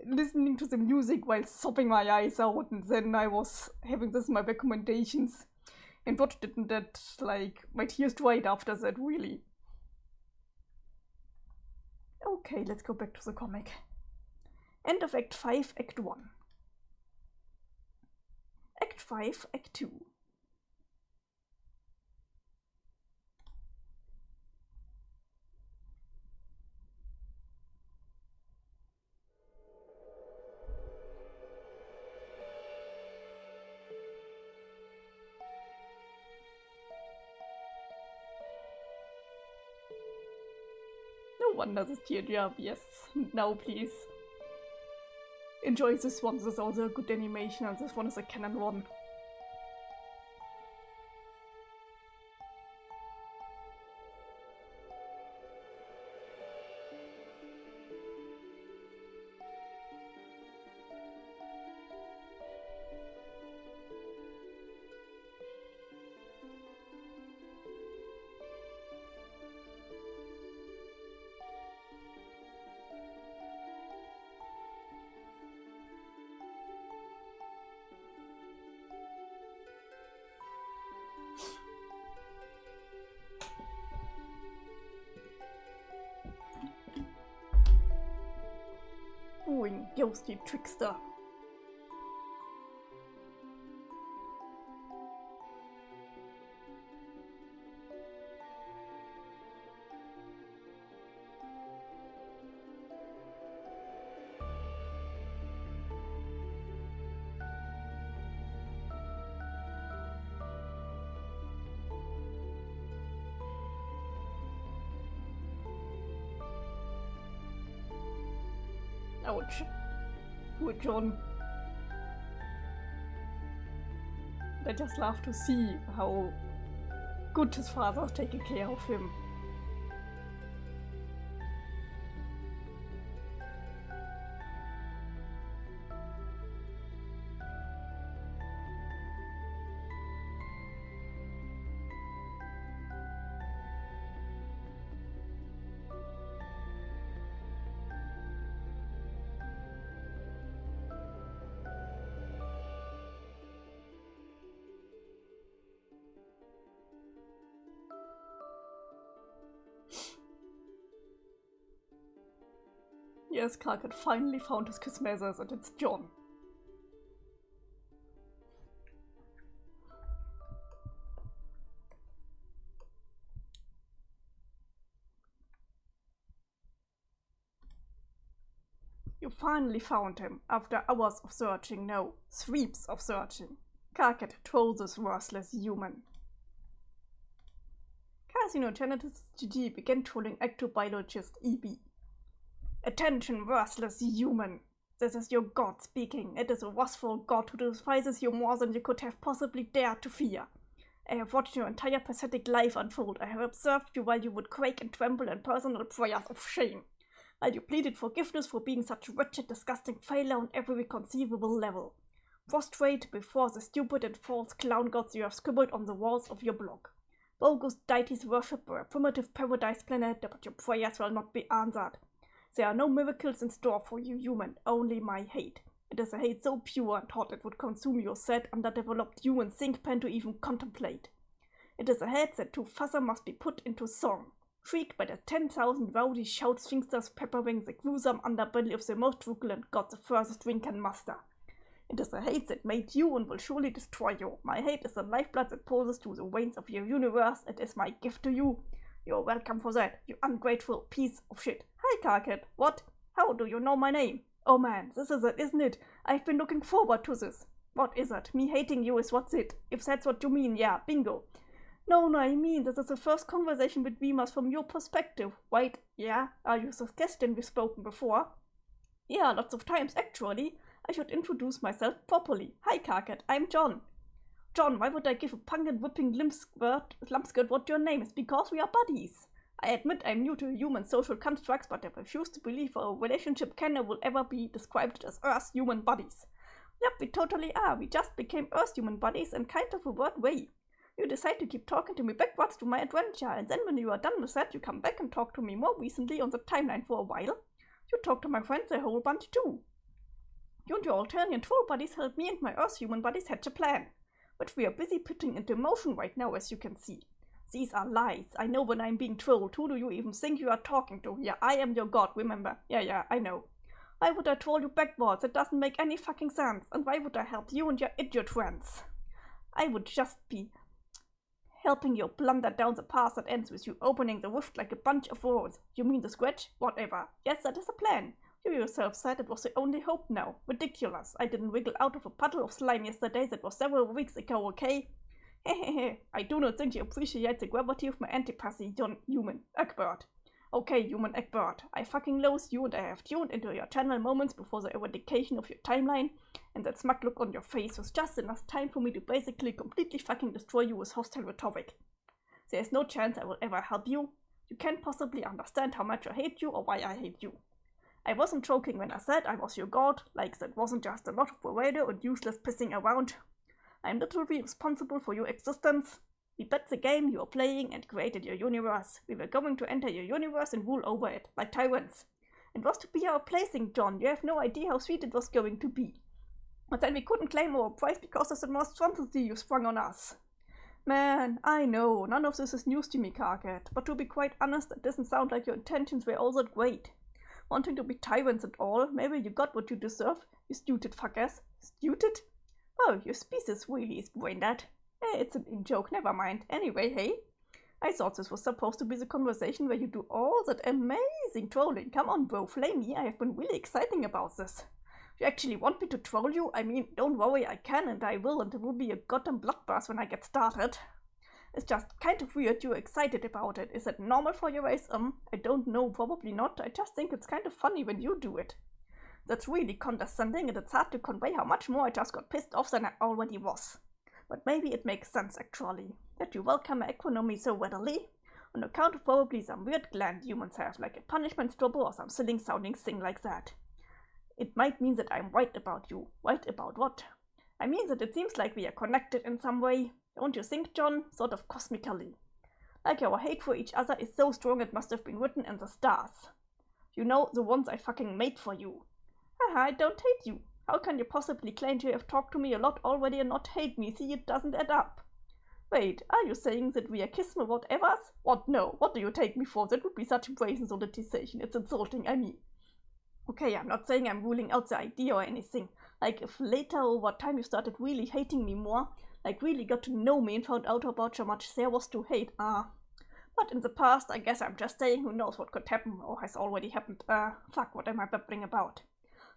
listening to the music while sobbing my eyes out, and then I was having this in my recommendations and watched it, and that, like, my tears dried after that, really. Okay, let's go back to the comic. End of Act 5, Act 1. Act 5, Act 2. No wonder this teardrop, yes. Now please. Enjoy this one, this is also a good animation and this one is a canon one. Wooing ghostly trickster. Ouch. Poor John. I just love to see how good his father's taking care of him. Yes, Clark had finally found his kiss measures, and it's John. You finally found him, after hours of searching, no, sweeps of searching. Karkat told this worthless human. Carcinogeneticist GG began trolling ectobiologist EB. Attention, worthless human! This is your god speaking. It is a wrathful god who despises you more than you could have possibly dared to fear. I have watched your entire pathetic life unfold. I have observed you while you would quake and tremble in personal prayers of shame. While you pleaded forgiveness for being such a wretched, disgusting failure on every conceivable level. Prostrate before the stupid and false clown gods you have scribbled on the walls of your blog. Bogus deities worship a primitive paradise planet, but your prayers will not be answered. There are no miracles in store for you, human, only my hate. It is a hate so pure and hot it would consume your sad, underdeveloped human thinkpan to even contemplate. It is a hate that to fuzzer must be put into song, shrieked by the 10,000 rowdy shout sphinxters peppering the gruesome underbelly of the most truculent god the furthest ring can muster. It is the hate that made you and will surely destroy you. My hate is the lifeblood that pulses through the veins of your universe. It is my gift to you. You're welcome for that, you ungrateful piece of shit. Hi, Carcat. What? How do you know my name? Oh man, this is it, isn't it? I've been looking forward to this. What is it? Me hating you is what's it? If that's what you mean, yeah, bingo. No, I mean, this is the first conversation between us from your perspective. Wait, yeah? Are you suggesting we've spoken before? Yeah, lots of times, actually. I should introduce myself properly. Hi, Carcat, I'm John. John, why would I give a punk and whipping lumpskirt what your name is? Because we are buddies. I admit I'm new to human social constructs, but I refuse to believe our relationship can or will ever be described as Earth human buddies. Yep, we totally are. We just became Earth human buddies in kind of a weird way. You decide to keep talking to me backwards to my adventure, and then when you are done with that, you come back and talk to me more recently on the timeline for a while. You talk to my friends a whole bunch too. You and your Alternian troll buddies helped me and my Earth human buddies hatch a plan, which we are busy putting into motion right now, as you can see. These are lies. I know when I'm being trolled. Who do you even think you are talking to? Yeah, I am your god, remember? Yeah, I know. Why would I troll you backwards? It doesn't make any fucking sense. And why would I help you and your idiot friends? I would just be helping you blunder down the path that ends with you opening the rift like a bunch of wolves. You mean the scratch? Whatever. Yes, that is the plan. You yourself said it was the only hope now. Ridiculous. I didn't wiggle out of a puddle of slime yesterday. That was several weeks ago, okay? Hehehe. I do not think you appreciate the gravity of my antipathy, human Egbert. Okay, human Egbert. I fucking loathe you and I have tuned into your channel moments before the eradication of your timeline, and that smug look on your face was just enough time for me to basically completely fucking destroy you with hostile rhetoric. There is no chance I will ever help you. You can't possibly understand how much I hate you or why I hate you. I wasn't joking when I said I was your god, like that wasn't just a lot of bravado and useless pissing around. I'm literally responsible for your existence. We bet the game you are playing and created your universe. We were going to enter your universe and rule over it, like tyrants. It was to be our plaything, John. You have no idea how sweet it was going to be. But then we couldn't claim our prize because of the monstrosity you sprung on us. Man, I know, none of this is news to me, Carcat. But to be quite honest, it doesn't sound like your intentions were all that great. Wanting to be tyrants and all, maybe you got what you deserve, you stupid fuckers. Stupid? Oh, your species really is brain dead. It's an in-joke, never mind. Anyway, hey, I thought this was supposed to be the conversation where you do all that amazing trolling. Come on, bro, flame me. I have been really exciting about this. You actually want me to troll you? I mean, don't worry, I can and I will, and it will be a goddamn bloodbath when I get started. It's just kind of weird you're excited about it. Is that normal for your race? I don't know, probably not. I just think it's kind of funny when you do it. That's really condescending, and it's hard to convey how much more I just got pissed off than I already was. But maybe it makes sense, actually, that you welcome my economy so readily, on account of probably some weird gland humans have, like a punishment struggle or some silly-sounding thing like that. It might mean that I'm right about you. Right about what? I mean that it seems like we are connected in some way. Don't you think, John? Sort of cosmically. Like our hate for each other is so strong it must have been written in the stars. You know, the ones I fucking made for you. Haha, I don't hate you. How can you possibly claim to have talked to me a lot already and not hate me? See, it doesn't add up. Wait, are you saying that we are kissing whatevers? What? No, what do you take me for? That would be such a brazen solidization. It's insulting, I mean. Okay, I'm not saying I'm ruling out the idea or anything. Like, if later over time you started really hating me more, like really got to know me and found out about how much there was to hate, But in the past, I guess I'm just saying who knows what could happen or has already happened. Fuck, what am I babbling about?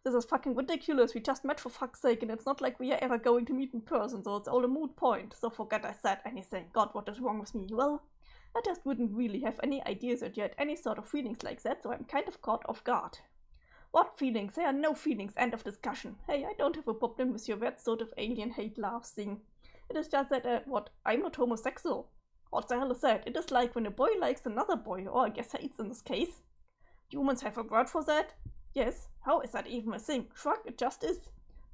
This is fucking ridiculous. We just met for fuck's sake, and it's not like we are ever going to meet in person, so it's all a moot point. So forget I said anything. God, what is wrong with me? Well, I just wouldn't really have any ideas that you had any sort of feelings like that, so I'm kind of caught off guard. What feelings? There are no feelings. End of discussion. Hey, I don't have a problem with your weird sort of alien hate love thing. It is just that, I'm not homosexual. What the hell is that? It is like when a boy likes another boy, or I guess hates in this case. Humans have a word for that? Yes. How is that even a thing? Shrug, it just is.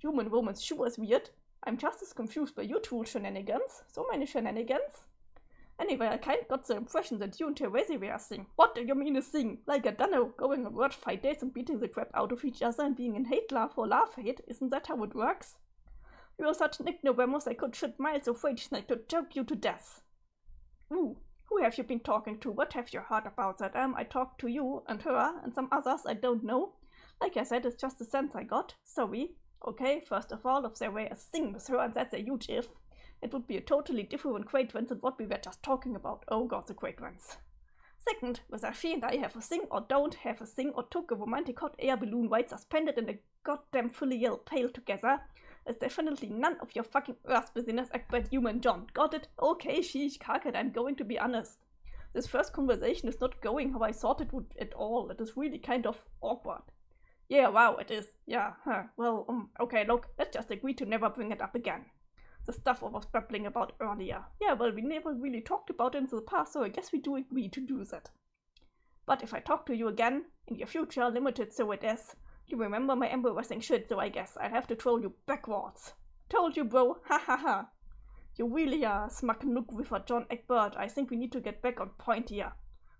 Human romance sure is weird. I'm just as confused by your tool shenanigans. So many shenanigans. Anyway, I kind of got the impression that you and Therese were a thing. What do you mean a thing? Like, I don't know, going on word fight days and beating the crap out of each other and being in hate love or love hate? Isn't that how it works? You're such an ignoramus I could shoot miles of rage and I could choke you to death. Ooh, who have you been talking to? What have you heard about that? I talked to you and her and some others I don't know. Like I said, it's just the sense I got. Sorry. Okay, first of all, if there were a thing with her, and that's a huge if, it would be a totally different acquaintance than what we were just talking about. Oh god, the acquaintance. Second, whether she and I have a thing or don't have a thing or took a romantic hot air balloon while suspended in a goddamn filial pail together, is definitely none of your fucking earth business, Egbert Human John. Got it? Okay, sheesh, Karkat, I'm going to be honest. This first conversation is not going how I thought it would at all. It is really kind of awkward. Yeah, wow, it is. Yeah, well, okay, look, let's just agree to never bring it up again. The stuff I was babbling about earlier. Yeah, well, we never really talked about it in the past, so I guess we do agree to do that. But if I talk to you again, in your future, limited so it is, you remember my embarrassing shit, so I guess I'll have to troll you backwards. Told you, bro, ha ha ha. You really are a smug nook with a John Egbert. I think we need to get back on point here.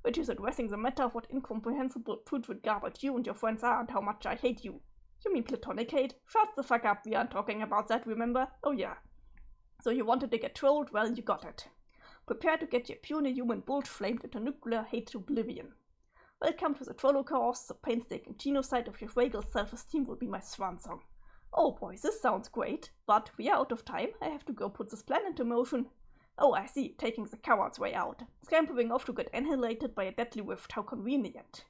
Which is addressing the matter of what incomprehensible putrid garbage you and your friends are and how much I hate you. You mean platonic hate? Shut the fuck up, we aren't talking about that, remember? Oh yeah. So you wanted to get trolled? Well, you got it. Prepare to get your puny human bull flamed into nuclear hate to oblivion. Welcome to the Trollocast. The painstaking genocide of your frail self-esteem will be my swan song. Oh boy, this sounds great, but we are out of time. I have to go put this plan into motion. Oh, I see, taking the coward's way out. Scampering off to get annihilated by a deadly rift, how convenient.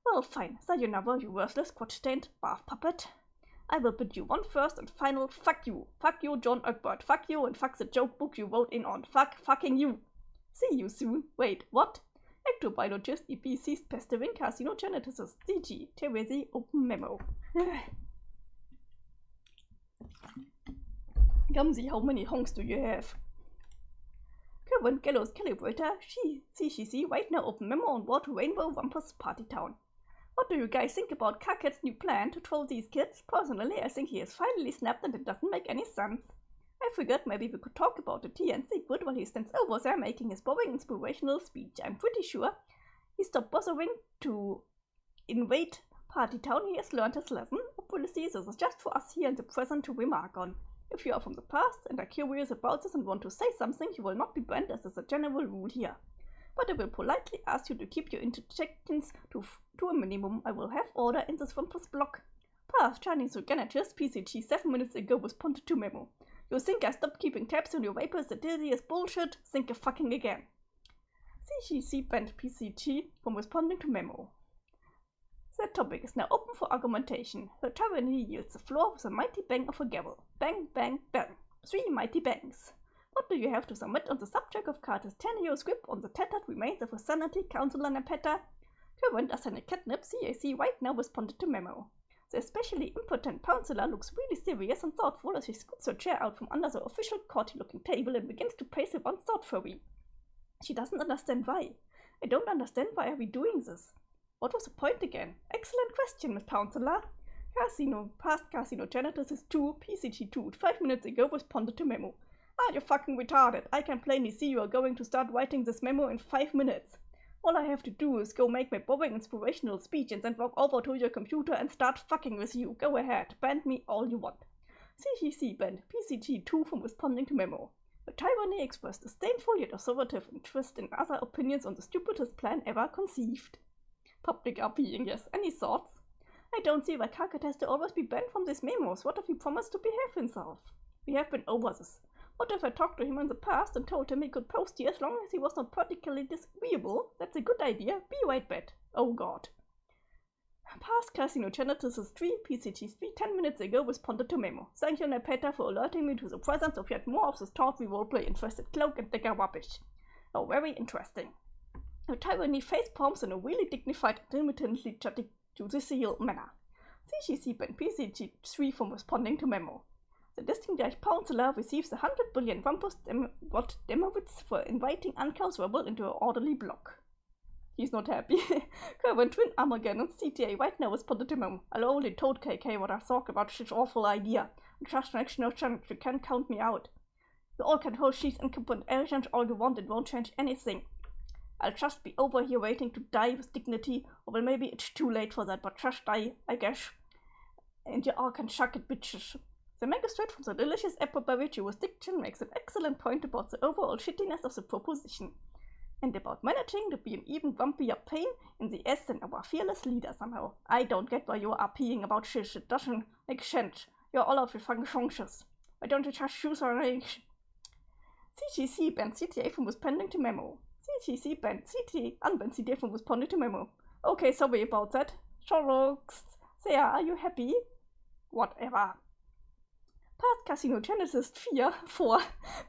Well, fine, sayonara, you worthless, crotch-stained bath puppet. I will bid you one first and final fuck you. Fuck you, John Egbert. Fuck you and fuck the joke book you wrote in on. Fucking you. See you soon. Wait, what? Ectobiologist EBC's pestering carcinogeneticist CG. Teresi open memo. Gumsy, how many honks do you have? Current gallows calibrator, CGC right now open memo on board Rainbow Rumpus Party Town. What do you guys think about Karkat's new plan to troll these kids? Personally, I think he has finally snapped and it doesn't make any sense. I figured maybe we could talk about the tea and secret while he stands over there making his boring inspirational speech. I'm pretty sure he stopped bothering to invade Party Town. He has learned his lesson. Obviously, this is just for us here in the present to remark on. If you are from the past and are curious about this and want to say something, you will not be banned, as is a general rule here. But I will politely ask you to keep your interjections to a minimum. I will have order in this rumpus block. Past Chinese Organitist PCG 7 minutes ago responded to memo. You think I stopped keeping tabs on your vapors? The dilly is bullshit? Think of fucking again. CGC banned PCG from responding to memo. That topic is now open for argumentation. The tyranny yields the floor with a mighty bang of a gavel. Bang, bang, bang. 3 mighty bangs. What do you have to submit on the subject of Carter's 10-year script on the tattered remains of a sanity counselor Nepeta? Current Arsenic Catnip CAC right now responded to memo. The especially impotent counselor looks really serious and thoughtful as she scoots her chair out from under the official courty-looking table and begins to pace around thoughtfully. She doesn't understand why. I don't understand why are we doing this. What was the point again? Excellent question, Miss Counselor. Past carcinogeneticist 2, PCG2, 5 minutes ago responded to memo. Are you fucking retarded? I can plainly see you are going to start writing this memo in 5 minutes. All I have to do is go make my boring inspirational speech and then walk over to your computer and start fucking with you. Go ahead, ban me all you want. CGC banned PCG2 from responding to memo. The tyranny expressed disdainful yet authoritative interest in other opinions on the stupidest plan ever conceived. Public RPing, yes. Any thoughts? I don't see why Karkat has to always be banned from these memos. What if he promised to behave himself? We have been over this. What if I talked to him in the past and told him he could post here as long as he was not particularly disagreeable? That's a good idea. Be right bet. Oh god. Past carcinogeneticist 3, PCG3, 10 minutes ago responded to memo. Thank you, Nepeta, for alerting me to the presence of yet more of this tawdry roleplay infested cloak and dagger rubbish. Oh, very interesting. The tyranny face palms in a really dignified and intermittently judicial manner. CGC banned PCG3 from responding to memo. The distinguished counselor receives 100 billion rumpus demowitz for inviting uncouth rebel into an orderly block. He's not happy. Current Twin Armageddon CTA right now responded to memo. I only told KK what I thought about this awful idea. Just makes no chance, you can't count me out. You all can hold she's incompetent agents all you want, it won't change anything. I'll just be over here waiting to die with dignity, or well maybe it's too late for that, but just die, I guess. And you all can shuck it, bitches. The magistrate from the delicious apple-berry jurisdiction makes an excellent point about the overall shittiness of the proposition, and about managing to be an even grumpier pain in the ass than our fearless leader somehow. I don't get why you are peeing about shit, it doesn't make sense. You're all of your fucking functions. Why don't you just choose a range? CGC band CTA from responding to memo. CGC band CTA unband CTA from responding to memo. Okay, sorry about that. Sherlock, Sarah, are you happy? Whatever. Past Casino Genesis 4,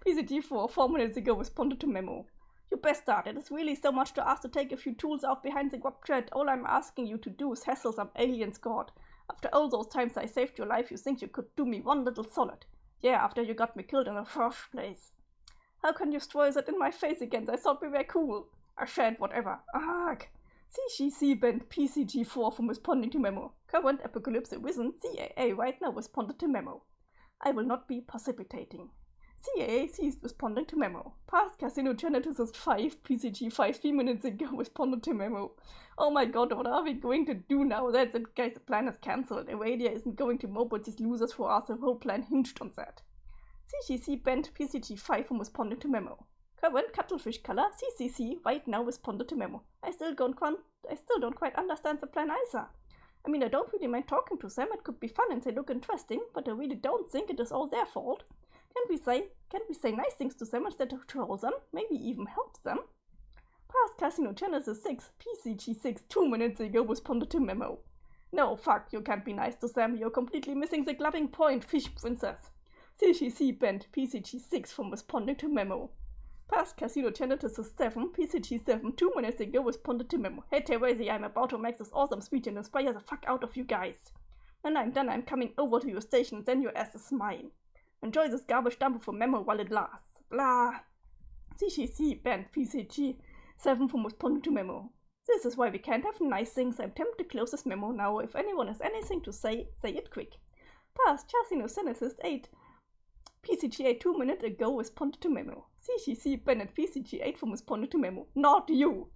PCT4, 4 minutes ago responded to memo. You best start. It is really so much to ask to take a few tools out behind the web thread. All I'm asking you to do is hassle some aliens, God. After all those times I saved your life, you think you could do me one little solid. Yeah, after you got me killed in the first place. How can you throw that in my face again? I thought we were cool. I said whatever. Arg. CGC banned PCG4 from responding to memo. Current Apocalypse Wizard CAA right now responded to memo. I will not be precipitating. CAA ceased responding to memo. Past Casino Genesis 5 PCG 3 minutes ago responded to memo. Oh my god, what are we going to do now? That's it, guys, the plan is cancelled. Aradia isn't going to mob with these losers for us. The whole plan hinged on that. CGC banned PCG5 from responding to memo. Current Cuttlefish Color CCC right now responded to memo. I still don't quite understand the plan either. I mean, I don't really mind talking to them. It could be fun and they look interesting, but I really don't think it is all their fault. Can't we say nice things to them instead of troll them? Maybe even help them? Past Casino Genesis 6 PCG6 2 minutes ago responded to memo. No, fuck, you can't be nice to them. You're completely missing the gloving point, fish princess. CGC banned PCG6 from responding to memo. Past Casino Genesis 7 PCG7 2 minutes ago responded to memo. Hey Teresi, I'm about to make this awesome speech and inspire the fuck out of you guys. When I'm done, I'm coming over to your station, then your ass is mine. Enjoy this garbage dump for memo while it lasts. Blah. CGC banned PCG7 from responding to memo. This is why we can't have nice things. I'm tempted to close this memo now. If anyone has anything to say it quick. Past Casino Genesis 8 PCG8 2 minutes ago responded to memo. CGC banned PCG8 from responding to memo. Not you!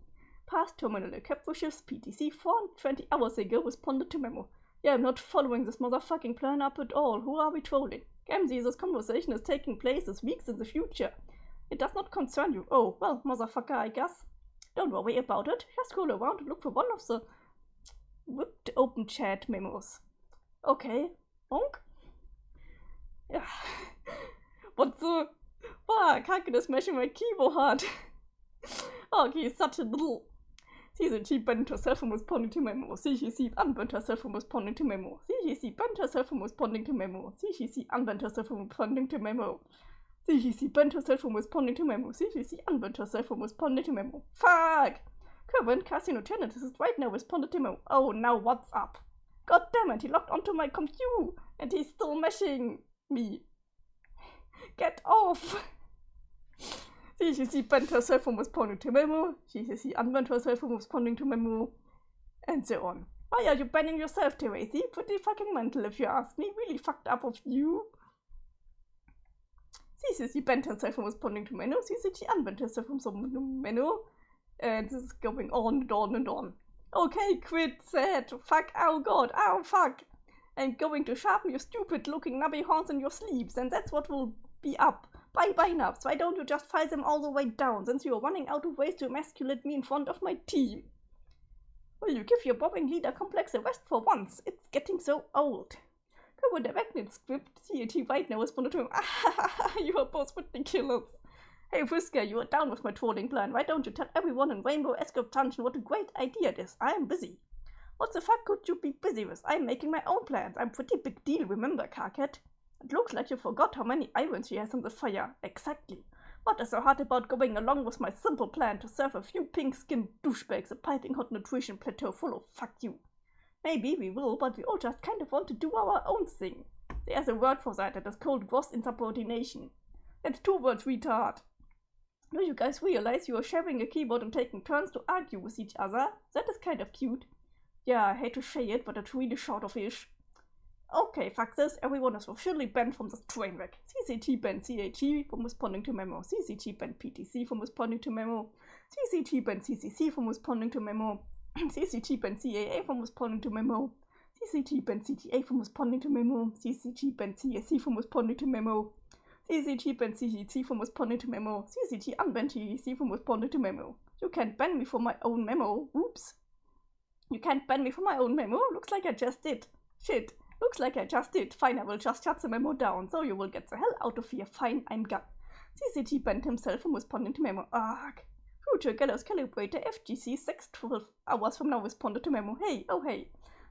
Past Terminal Capvicious PTC 420 hours ago responded to memo. Yeah, I'm not following this motherfucking plan up at all. Who are we trolling? Gamzy, this conversation is taking place this weeks in the future. It does not concern you. Oh, well, motherfucker, I guess. Don't worry about it. Just scroll around and look for one of the ripped open chat memos. Okay. Honk? Yeah. What the fuck? I can smashing my keyboard. Oh, he's such a little. CGC banned herself from responding to memo. CGC unbanned herself from responding to memo. CGC banned herself from responding to memo. CGC unbanned herself from responding to memo. CGC banned herself from responding to memo. CGC unbanned herself from responding to memo. Fuck! Current Casino Genesis is right now responded to memo. Oh, now what's up? God damn it, he logged onto my computer and he's still meshing me. Get off! CGC banned herself from responding to memo. CGC unbanned herself from responding to memo. And so on. Why are you banning yourself, Teresi? Pretty fucking mental if you ask me. Really fucked up of you. CGC banned herself from responding to memo. CGC unbanned herself from memo. And this is going on and on and on. Okay, quit that. Fuck, oh god, oh fuck. I'm going to sharpen your stupid looking nubby horns in your sleeves, and that's what will be up. Bye nubs, why don't you just file them all the way down, since you are running out of ways to emasculate me in front of my team? Will you give your bobbing leader complex a rest for once? It's getting so old. Cover the magnet script, CAT right now responded to him. You are both ridiculous. Hey Whisker, you are down with my trolling plan. Why don't you tell everyone in Rainbow Escape Dungeon what a great idea it is? I am busy. What the fuck could you be busy with? I'm making my own plans. I'm pretty big deal, remember, Carcat? It looks like you forgot how many irons she has in the fire. Exactly. What is so hard about going along with my simple plan to serve a few pink-skinned douchebags a piping hot nutrition plateau full of fuck you? Maybe we will, but we all just kind of want to do our own thing. There's a word for that. It is called gross insubordination. That's 2 words, retard. Do you guys realize you are sharing a keyboard and taking turns to argue with each other? That is kind of cute. Yeah, I hate to say it, but it's really short of ish. Okay, fuck this. Everyone is officially banned from this train wreck. CCT banned CAG from responding to memo. CCT banned PTC from responding to memo. CCT banned CCC from responding to memo. CCT banned CAA from responding to memo. CCT banned CTA from responding to memo. CCT banned CSC from responding to memo. CCT banned CGT from responding to memo. CCT unbanned GEC from responding to memo. You can't ban me for my own memo. Oops. You can't ban me for my own memo? Looks like I just did. Shit. Looks like I just did. Fine, I will just shut the memo down, so you will get the hell out of here. Fine, I'm gone. CCT banned himself from responding to memo. Ugh. Future Gallows Calibrator FGC 6-12 hours from now responded to memo. Hey, oh hey.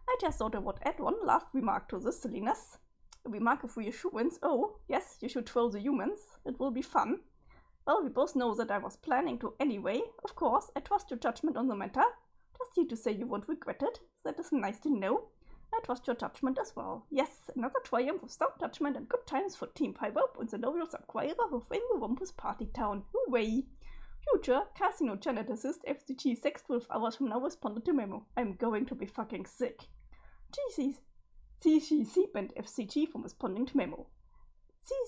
I just thought I would add one last remark to this silliness. A remark of reassurance. Oh, yes, you should troll the humans. It will be fun. Well, we both know that I was planning to anyway. Of course, I trust your judgment on the matter. Just need to say you won't regret it. That is nice to know. I trust your judgment as well. Yes, another triumph of sound judgment and good times for Team Pyrope and the loyal subscriber of Rainbow Rumpus Party Town. Hooray! Future Casino Geneticist FCG 6-12 hours from now responded to memo. I'm going to be fucking sick. CCC banned FCG from responding to memo.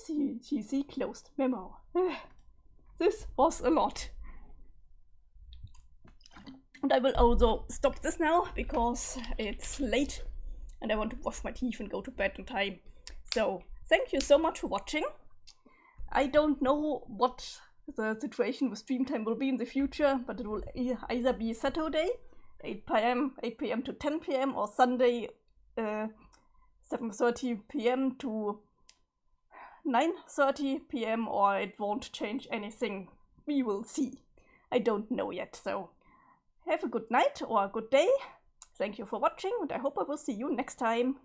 CCC closed memo. This was a lot. And I will also stop this now because it's late and I want to wash my teeth and go to bed in time. So thank you so much for watching. I don't know what the situation with stream time will be in the future, but it will either be Saturday 8 p.m. to 10 p.m. or Sunday 7:30 p.m. to 9:30 p.m. or it won't change anything. We will see. I don't know yet, so have a good night or a good day. Thank you for watching and I hope I will see you next time.